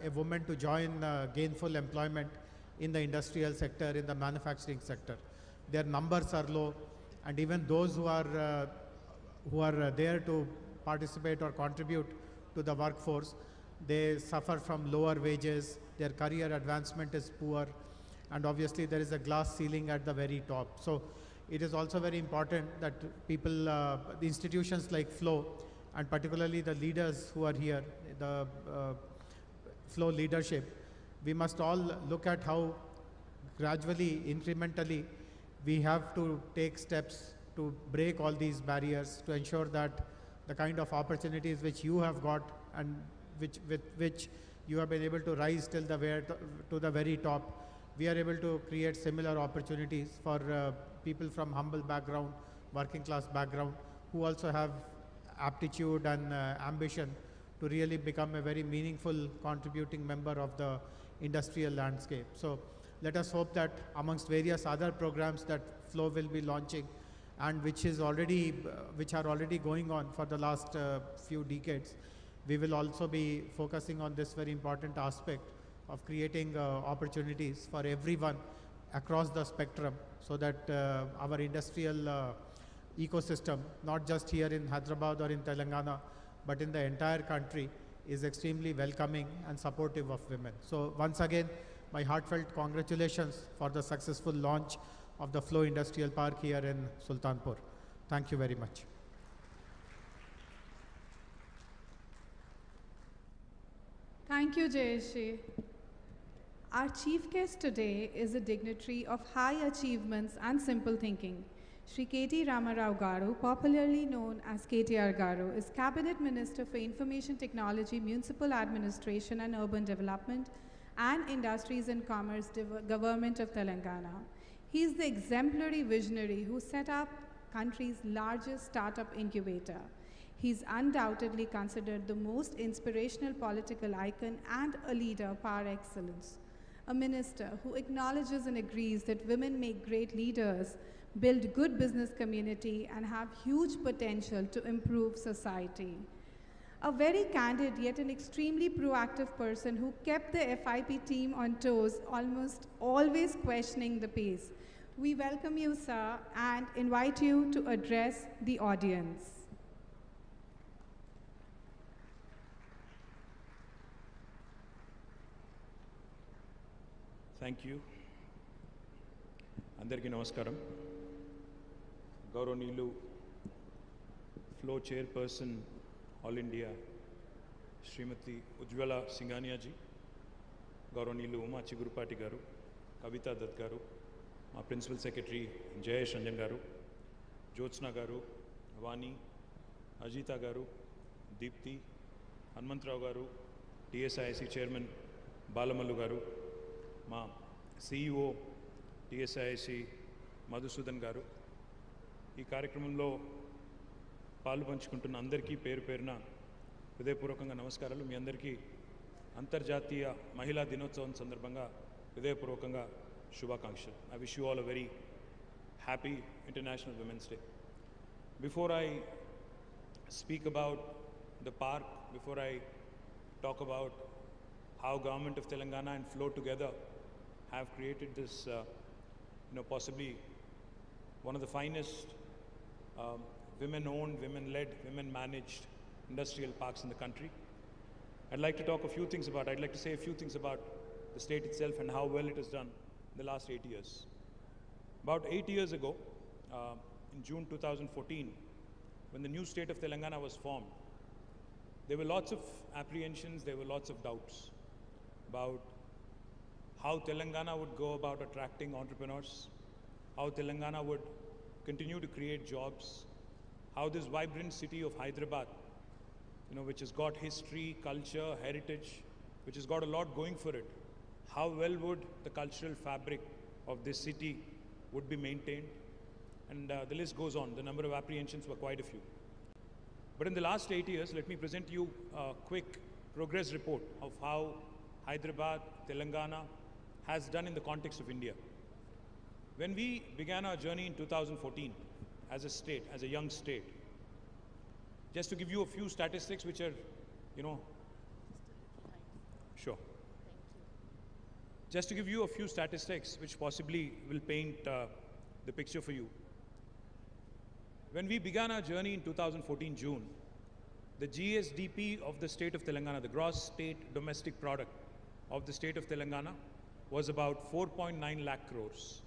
a woman to join gainful employment in the industrial sector, in the manufacturing sector. Their numbers are low, and even those who are there to participate or contribute to the workforce, they suffer from lower wages, their career advancement is poor, and obviously there is a glass ceiling at the very top. So it is also very important that people, the institutions like Flow, and particularly the leaders who are here, the Flow leadership, we must all look at how gradually, incrementally, we have to take steps to break all these barriers, to ensure that the kind of opportunities which you have got and with which you have been able to rise till to the very top, we are able to create similar opportunities for people from humble background, working class background, who also have aptitude and ambition to really become a very meaningful contributing member of the industrial landscape. So let us hope that amongst various other programs that Flow will be launching, and which are already going on for the last few decades, we will also be focusing on this very important aspect of creating opportunities for everyone across the spectrum, so that our industrial ecosystem, not just here in Hyderabad or in Telangana, but in the entire country, is extremely welcoming and supportive of women. So once again, my heartfelt congratulations for the successful launch of the Flow Industrial Park here in Sultanpur. Thank you very much. Thank you, Jayeshi. Our chief guest today is a dignitary of high achievements and simple thinking. Shri K.T. Ramarao Garu, popularly known as KTR Garu, is Cabinet Minister for Information Technology, Municipal Administration and Urban Development, and Industries and Commerce, Government of Telangana. He is the exemplary visionary who set up country's largest startup incubator. He is undoubtedly considered the most inspirational political icon and a leader par excellence. A minister who acknowledges and agrees that women make great leaders, build good business community, and have huge potential to improve society. A very candid yet an extremely proactive person who kept the FIP team on toes, almost always questioning the pace. We welcome you, sir, and invite you to address the audience. Thank you. Andarki namaskaram. Gauranilu, Flow Chairperson, All India, Srimati Ujjwala Singhania ji, Gauranilu Uma Chigurupati garu, Kavita Dutt garu, my Principal Secretary Jayesh Ranjan garu, Jyotsna garu, Vani, Ajita garu, Deepthi, Hanumantrao garu, TSIC Chairman Balamallu garu, మా CEO TSIC Madhusudan గారు, ఈ కార్యక్రమంలో పాలు పంచుకుంటున్న అందరికీ పేరు పేరున హృదయపూర్వకంగా నమస్కారాలు. మీ అందరికీ అంతర్జాతీయ మహిళా దినోత్సవం సందర్భంగా హృదయపూర్వకంగా శుభాకాంక్షలు. I wish you all a very happy International Women's Day. Before I speak about the park, before I talk about how Government of Telangana and Flow together have created this, possibly one of the finest women-owned, women-led, women-managed industrial parks in the country. I'd like to say a few things about the state itself and how well it has done in the last 8 years. About 8 years ago, in June 2014, when the new state of Telangana was formed, there were lots of apprehensions, there were lots of doubts about how Telangana would go about attracting entrepreneurs, how Telangana would continue to create jobs, how this vibrant city of Hyderabad, which has got history, culture, heritage, which has got a lot going for it, how well would the cultural fabric of this city would be maintained. And the list goes on. The number of apprehensions were quite a few. But in the last 8 years, let me present you a quick progress report of how Hyderabad, Telangana has done in the context of India. When we began our journey in 2014 as a state, as a young state, just to give you a few statistics which are, sure. Just to give you a few statistics which possibly will paint the picture for you. When we began our journey in 2014 June, the GSDP of the state of Telangana, the gross state domestic product of the state of Telangana, was about 4.9 lakh crores.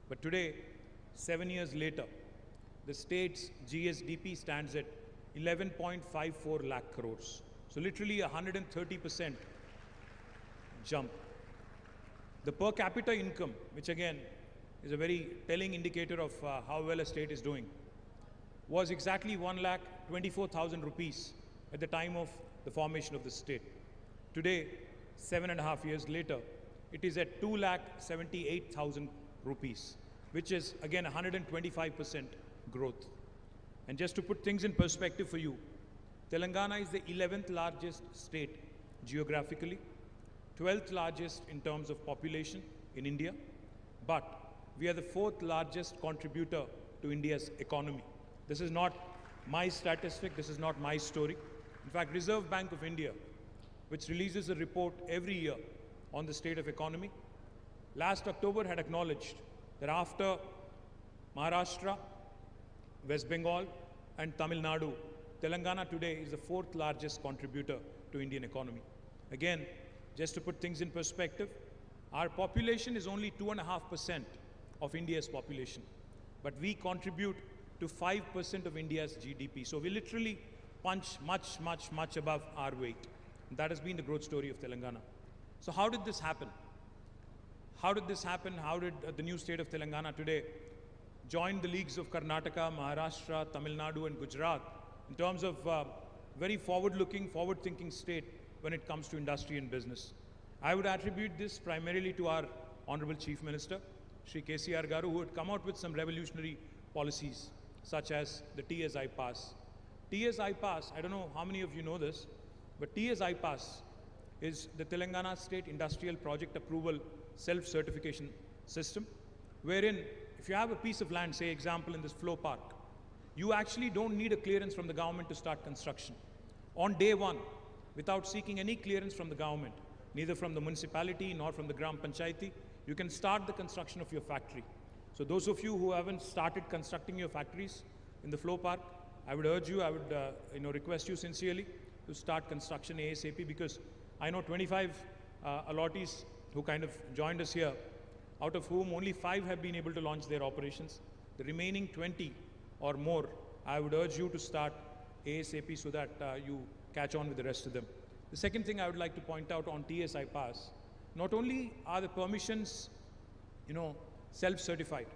But today, 7 years later, the state's GSDP stands at 11.54 lakh crores. So literally 130% jump. The per capita income, which again is a very telling indicator of how well a state is doing, was exactly 1,24,000 rupees at the time of the formation of the state. Today, 7.5 years later, it is at 2,78,000 rupees, which is again 125% growth. And just to put things in perspective for you, Telangana is the 11th largest state geographically, 12th largest in terms of population in India, but we are the 4th largest contributor to India's economy. This is not my statistic, this is not my story. In fact, Reserve Bank of India, which releases a report every year on the state of economy, last October had acknowledged that after Maharashtra, West Bengal and Tamil Nadu, Telangana today is the 4th largest contributor to Indian economy. Again, just to put things in perspective, our population is only 2.5% of India's population, but we contribute to 5% of India's GDP. So we literally punch much above our weight. And that has been the growth story of Telangana. So how did this happen? How did this happen? How did the new state of Telangana today join the leagues of Karnataka, Maharashtra, Tamil Nadu and Gujarat in terms of very forward-looking, forward-thinking state when it comes to industry and business? I would attribute this primarily to our Honorable Chief Minister, Shri KTR Garu, who had come out with some revolutionary policies, such as the TSI Pass. TSI Pass, I don't know how many of you know this, but TSI Pass is the Telangana State Industrial Project Approval Self-Certification System, wherein if you have a piece of land, say example in this flow park, you actually don't need a clearance from the government to start construction. On day one, without seeking any clearance from the government, neither from the municipality nor from the Gram Panchayati, you can start the construction of your factory. So those of you who haven't started constructing your factories in the flow park, I would urge you, I would request you sincerely to start construction ASAP, because I know 25 allottees who kind of joined us here, out of whom only 5 have been able to launch their operations. The remaining 20 or more, I would urge you to start ASAP so that you catch on with the rest of them. The second thing I would like to point out on TSI Pass, not only are the permissions, self-certified,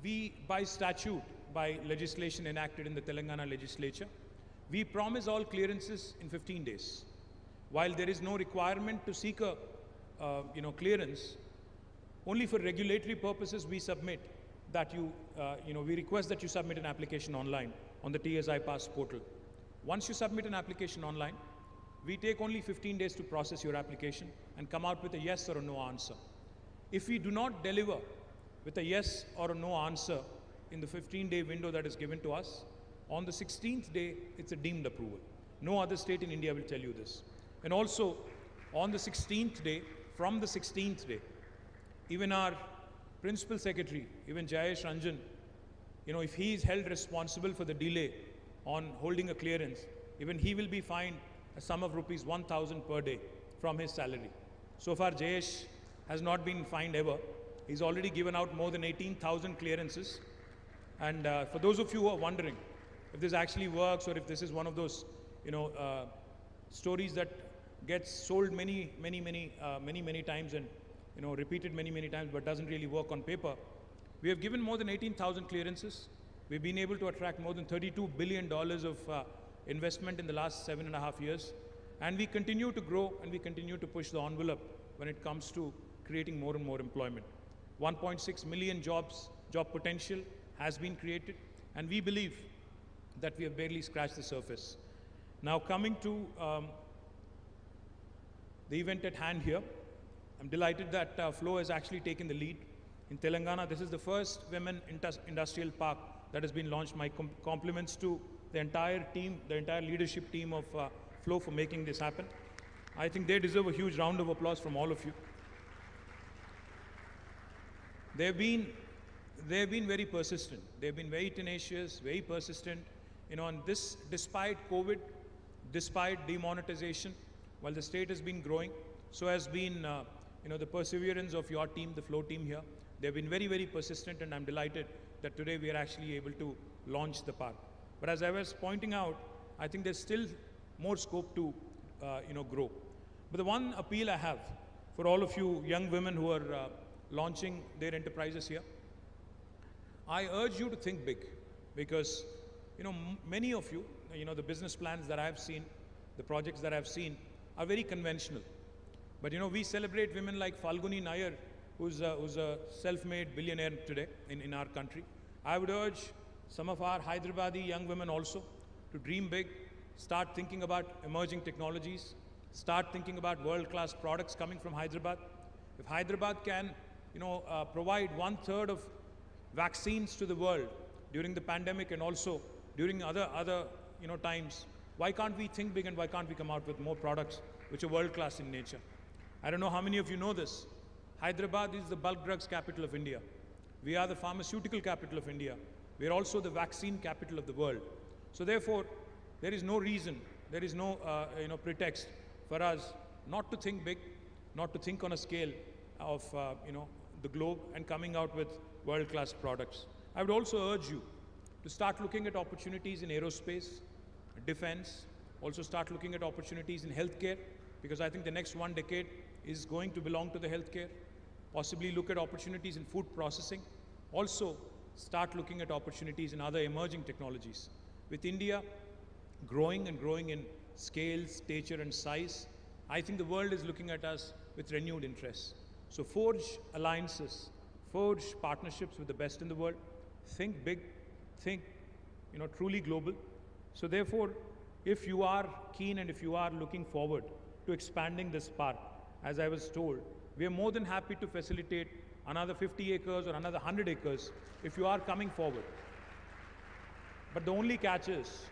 we by statute, by legislation enacted in the Telangana legislature, we promise all clearances in 15 days. While there is no requirement to seek a clearance, only for regulatory purposes we submit that we request that you submit an application online on the TSI Pass portal. Once you submit an application online, we take only 15 days to process your application and come out with a yes or a no answer. If we do not deliver with a yes or a no answer in the 15-day window that is given to us, on the 16th day, it's a deemed approval. No other state in India will tell you this. And also, on the 16th day, from the 16th day, even our Principal Secretary, even Jayesh Ranjan, if he is held responsible for the delay on holding a clearance, even he will be fined a sum of rupees 1,000 per day from his salary. So far, Jayesh has not been fined ever. He's already given out more than 18,000 clearances. And for those of you who are wondering if this actually works or if this is one of those, stories that gets sold many times and repeated many, many times, but doesn't really work on paper. We have given more than 18,000 clearances. We've been able to attract more than $32 billion of investment in the last 7.5 years. And we continue to grow and we continue to push the envelope when it comes to creating more and more employment. 1.6 million job potential has been created, and we believe that we have barely scratched the surface. Now coming to the event at hand here, I'm delighted that Flow has actually taken the lead. In Telangana, this is the first women industrial park that has been launched. My compliments to the entire team, the entire leadership team of Flow for making this happen. I think they deserve a huge round of applause from all of you. They've been very persistent. They've been very tenacious, very persistent. And this, despite COVID, despite demonetization, while the state has been growing, so has been the perseverance of your team, the Flow team here. They've been very, very persistent, and I'm delighted that today we are actually able to launch the park. But as I was pointing out, I think there's still more scope to grow. But the one appeal I have for all of you young women who are launching their enterprises here, I urge you to think big, because many of you, the business plans that I've seen, the projects that I've seen are very conventional. But we celebrate women like Falguni Nair, who's a self-made billionaire today in our country. I would urge some of our Hyderabadi young women also to dream big, start thinking about emerging technologies, start thinking about world-class products coming from Hyderabad. If Hyderabad can provide 1/3 of vaccines to the world during the pandemic and also during other times, why can't we think big and why can't we come out with more products which are world-class in nature? I don't know how many of you know this. Hyderabad is the bulk drugs capital of India. We are the pharmaceutical capital of India. We are also the vaccine capital of the world. So therefore, there is no reason, there is no pretext for us not to think big, not to think on a scale of the globe and coming out with world-class products. I would also urge you to start looking at opportunities in aerospace, defense, also start looking at opportunities in healthcare, because I think the next 1 decade is going to belong to the healthcare. Possibly look at opportunities in food processing. Also start looking at opportunities in other emerging technologies. With India growing and growing in scale, stature and size, I think the world is looking at us with renewed interest. So forge alliances, forge partnerships with the best in the world, think big, think truly global. So therefore, if you are keen and if you are looking forward to expanding this park, as I was told, we are more than happy to facilitate another 50 acres or another 100 acres if you are coming forward. But the only catch is,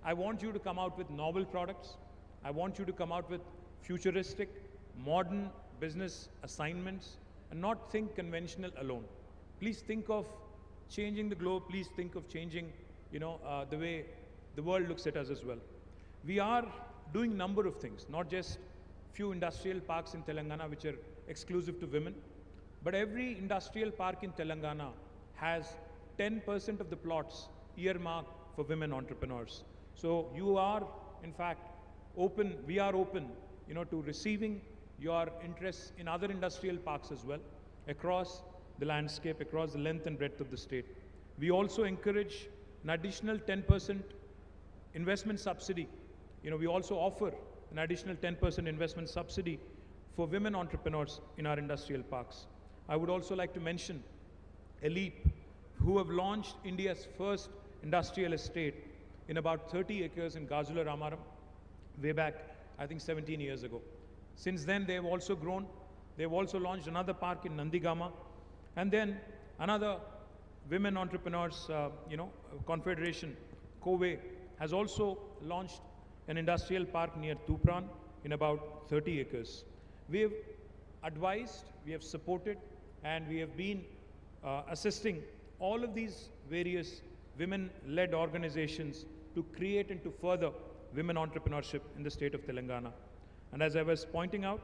I want you to come out with novel products. I want you to come out with futuristic, modern business assignments and not think conventional alone. Please think of changing the globe. Please think of changing, the way the world looks at us as well. We are doing a number of things, not just few industrial parks in Telangana which are exclusive to women, but every industrial park in Telangana has 10% of the plots earmarked for women entrepreneurs. So you are, in fact, open, we are open, to receiving your interests in other industrial parks as well, across the landscape, across the length and breadth of the state. We also encourage an additional 10% investment subsidy. We also offer an additional 10% investment subsidy for women entrepreneurs in our industrial parks. I would also like to mention Elite, who have launched India's first industrial estate in about 30 acres in Gazula Ramaram, way back, I think 17 years ago. Since then, they have also grown. They have also launched another park in Nandigama, and then another women entrepreneurs, confederation, Kowe, has also launched an industrial park near Tupran in about 30 acres. We have advised, we have supported, and we have been assisting all of these various women-led organizations to create and to further women entrepreneurship in the state of Telangana. And as I was pointing out,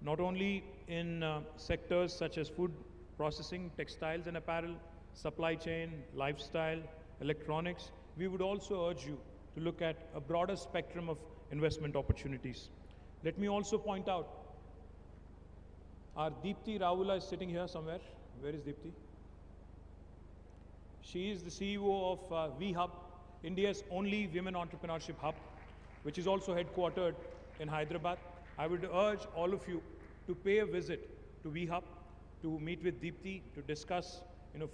not only in sectors such as food processing, textiles and apparel, supply chain, lifestyle, electronics, we would also urge you to look at a broader spectrum of investment opportunities. Let me also point out Our Deepti Raula is sitting here somewhere. Where is Deepti? She is the CEO of V-Hub, India's only women entrepreneurship hub, which is also headquartered in Hyderabad. I would urge all of you to pay a visit to V-Hub, to meet with Deepti, to discuss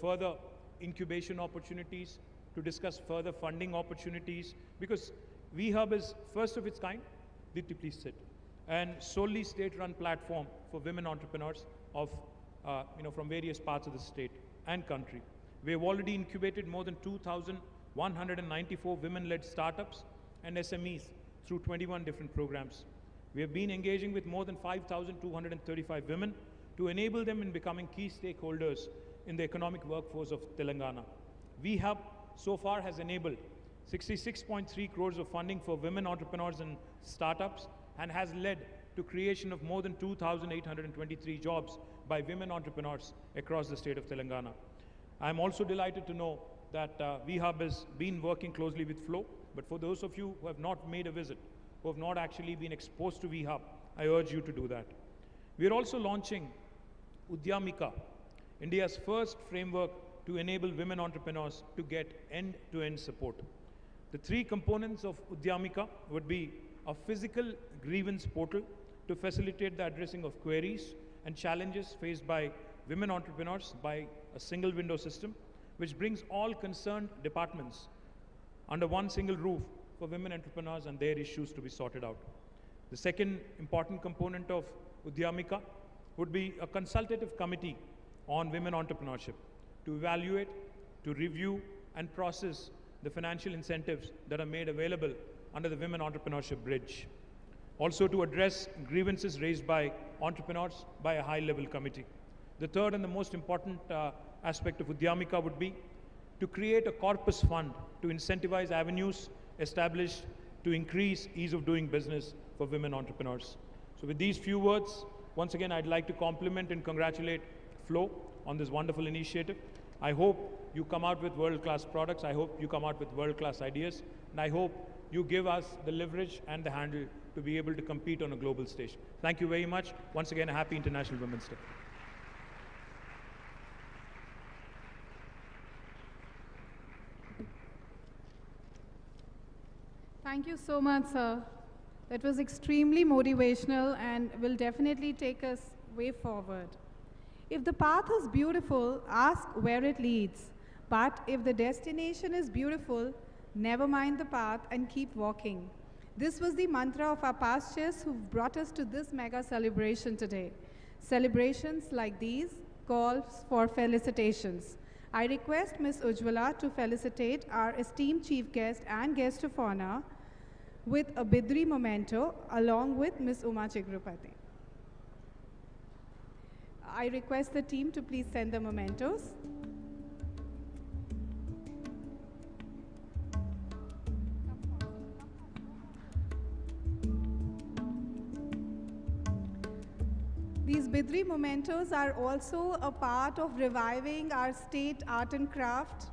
further incubation opportunities, to discuss further funding opportunities, because V-Hub is first of its kind. Deepti, please sit. And solely state-run platform for women entrepreneurs of, from various parts of the state and country. We have already incubated more than 2,194 women-led startups and SMEs through 21 different programs. We have been engaging with more than 5,235 women to enable them in becoming key stakeholders in the economic workforce of Telangana. V-Hub so far has enabled 66.3 crores of funding for women entrepreneurs and startups and has led to creation of more than 2,823 jobs by women entrepreneurs across the state of Telangana. I am also delighted to know that V-Hub has been working closely with Flow, but for those of you who have not made a visit, who have not actually been exposed to V-Hub, I urge you to do that. We are also launching Udyamika, India's first framework to enable women entrepreneurs to get end-to-end support. The three components of Udyamika would be a physical grievance portal to facilitate the addressing of queries and challenges faced by women entrepreneurs by a single window system, which brings all concerned departments under one single roof for women entrepreneurs and their issues to be sorted out. The second important component of Udyamika would be a consultative committee on women entrepreneurship to evaluate, to review and process the financial incentives that are made available under the Women Entrepreneurship Bridge. Also to address grievances raised by entrepreneurs by a high-level committee. The third and the most important aspect of Udyamika would be to create a corpus fund to incentivize avenues established to increase ease of doing business for women entrepreneurs. So with these few words, once again, I'd like to compliment and congratulate Flow on this wonderful initiative. I hope you come out with world-class products. I hope you come out with world-class ideas. And I hope you give us the leverage and the handle to be able to compete on a global stage. Thank you very much. Once again, a happy International Women's Day. Thank you so much, sir. That was extremely motivational and will definitely take us way forward. If the path is beautiful, ask where it leads. But if the destination is beautiful, never mind the path and keep walking. This was the mantra of our past chefs who've brought us to this mega celebration today. Celebrations like these calls for felicitations. I request Ms. Ujjwala to felicitate our esteemed chief guest and guest of honor with a Bidri memento along with Ms. Uma Chigrupati. I request the team to please send the mementos. These Bidri mementos are also a part of reviving our state art and craft.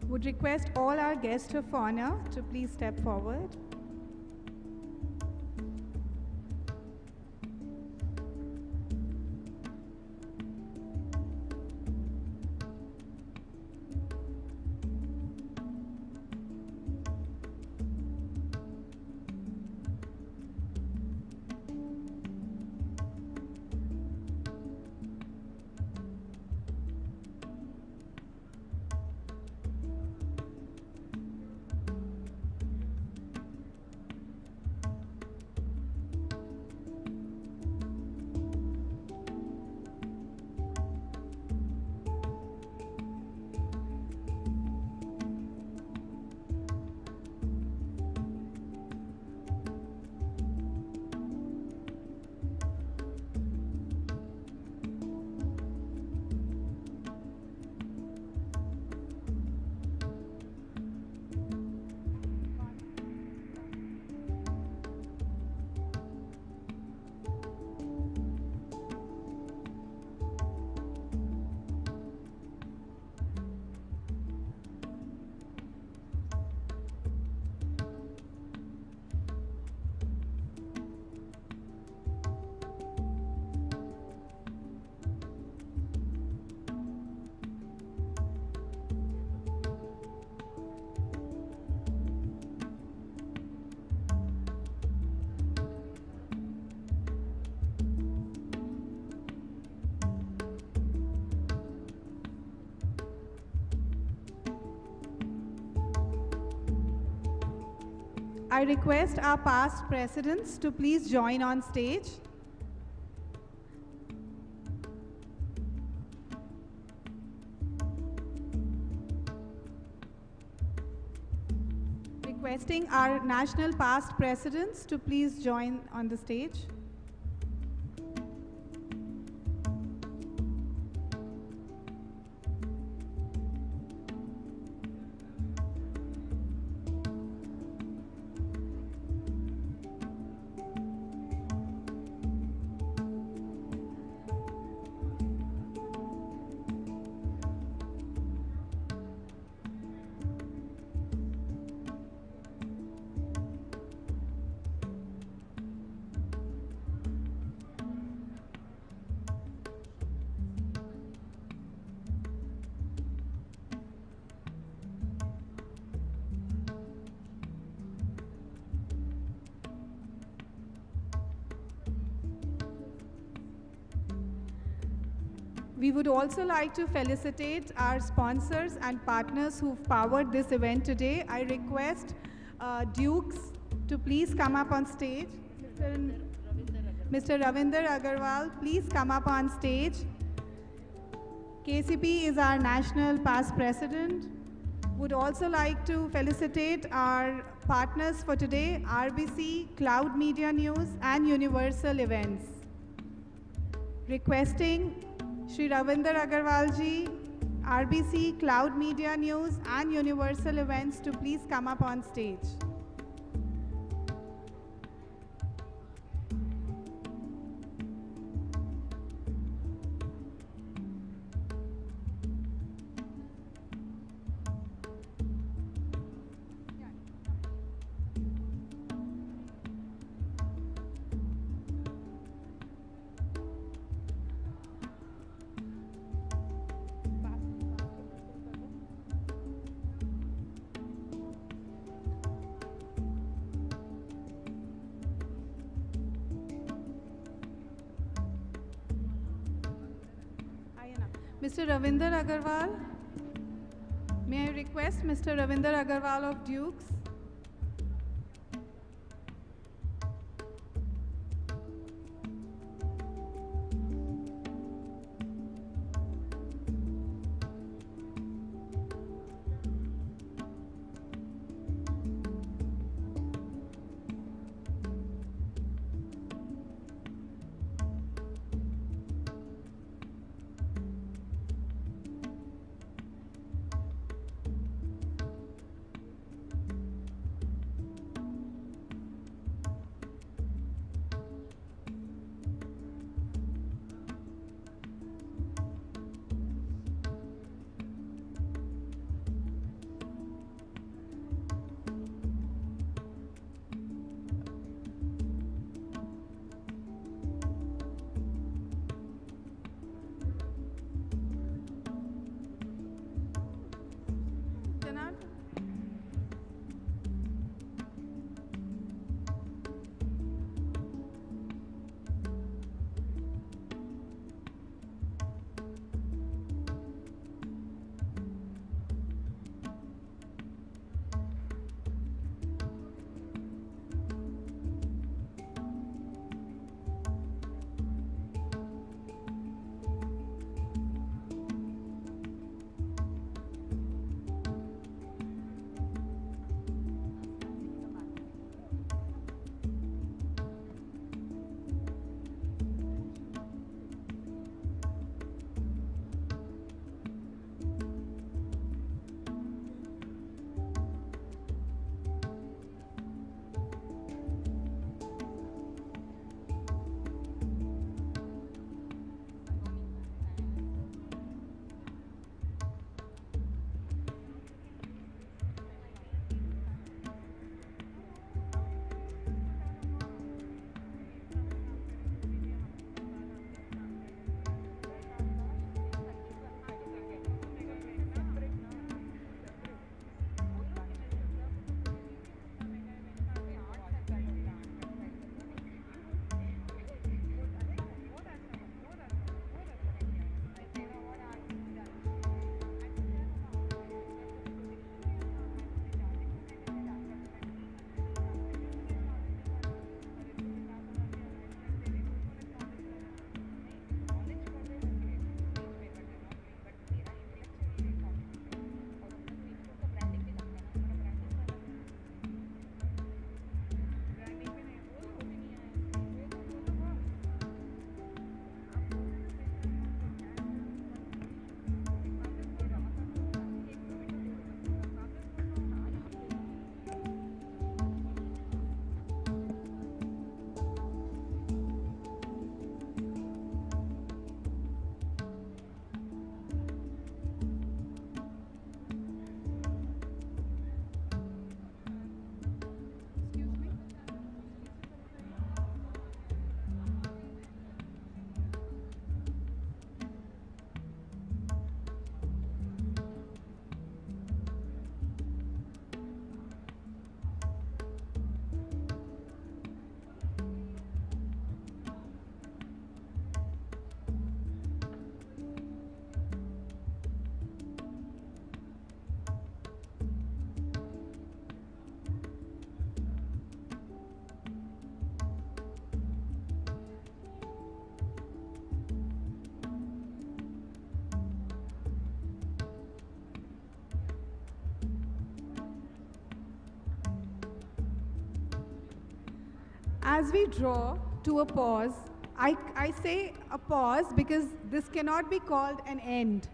Would request all our guests of honor to please step forward. I request our past presidents to please join on stage. Requesting our national past presidents to please join on the stage. We would also like to felicitate our sponsors and partners who've powered this event today. I request Dukes to please come up on stage. Mr. Ravinder Agarwal, please come up on stage. KCP is our national past president. Would also like to felicitate our partners for today, RBC, Cloud Media News, and Universal Events. Requesting Shri Ravinder Agarwal ji, RBC, Cloud Media News, and Universal Events to please come up on stage. Mr. Ravinder Agarwal, may I request Mr. Ravinder Agarwal of Dukes? As we draw to a pause, I say a pause because this cannot be called an end.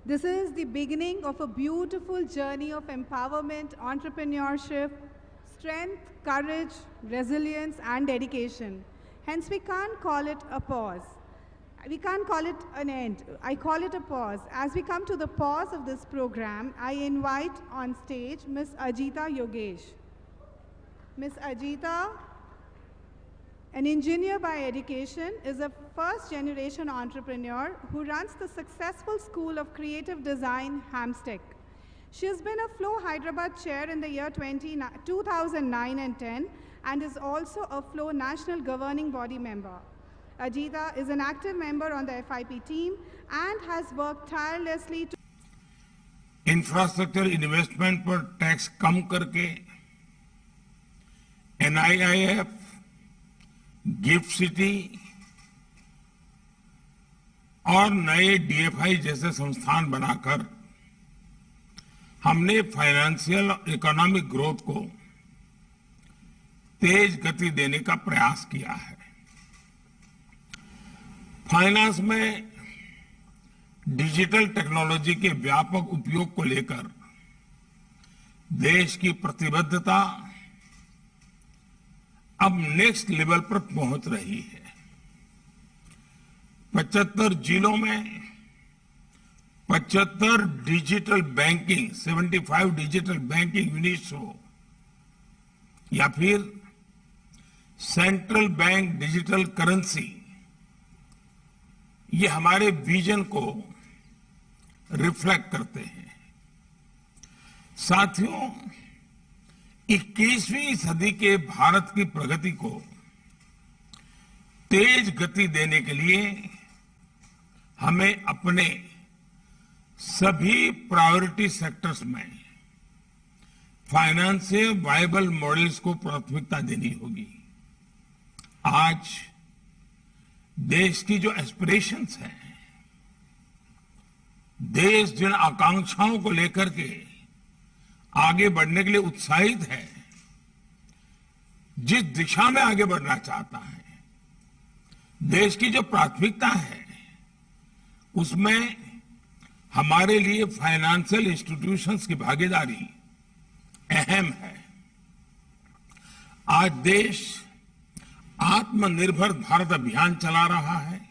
This is the beginning of a beautiful journey of empowerment, entrepreneurship, strength, courage, resilience, and dedication. Hence, we can't call it a pause. We can't call it an end. I call it a pause. As we come to the pause of this program, I invite on stage Ms. Ajita Yogesh. Ms. Ajita, an engineer by education, is a first-generation entrepreneur who runs the successful School of Creative Design, Hamstick. She has been a Flow Hyderabad chair in the year 2009 and 10 and is also a Flow National Governing Body member. Ajita is an active member on the FIP team and has worked tirelessly to infrastructure investment पर tax कम करके NIIF, gift city और नए DFI जैसे संस्थान बनाकर हमने financial economic growth को तेज गति देने का प्रयास किया है। फाइनेंस में डिजिटल टेक्नोलॉजी के व्यापक उपयोग को लेकर देश की प्रतिबद्धता अब नेक्स्ट लेवल पर पहुंच रही है। 75 जिलों में 75 digital banking 75 digital banking units हो या फिर सेंट्रल बैंक डिजिटल करेंसी, ये हमारे विजन को रिफ्लेक्ट करते हैं। साथियों, 21वीं सदी के भारत की प्रगति को तेज गति देने के लिए हमें अपने सभी प्रायोरिटी सेक्टर्स में फाइनेंशियल वायबल मॉडल्स को प्राथमिकता देनी होगी। आज देश की जो एस्पिरेशंस हैं, देश जिन आकांक्षाओं को लेकर के आगे बढ़ने के लिए उत्साहित है, जिस दिशा में आगे बढ़ना चाहता है, देश की जो प्राथमिकता है, उसमें हमारे लिए फाइनेंशियल इंस्टीट्यूशंस की भागीदारी अहम है। आज देश आत्मनिर्भर भारत अभियान चला रहा है।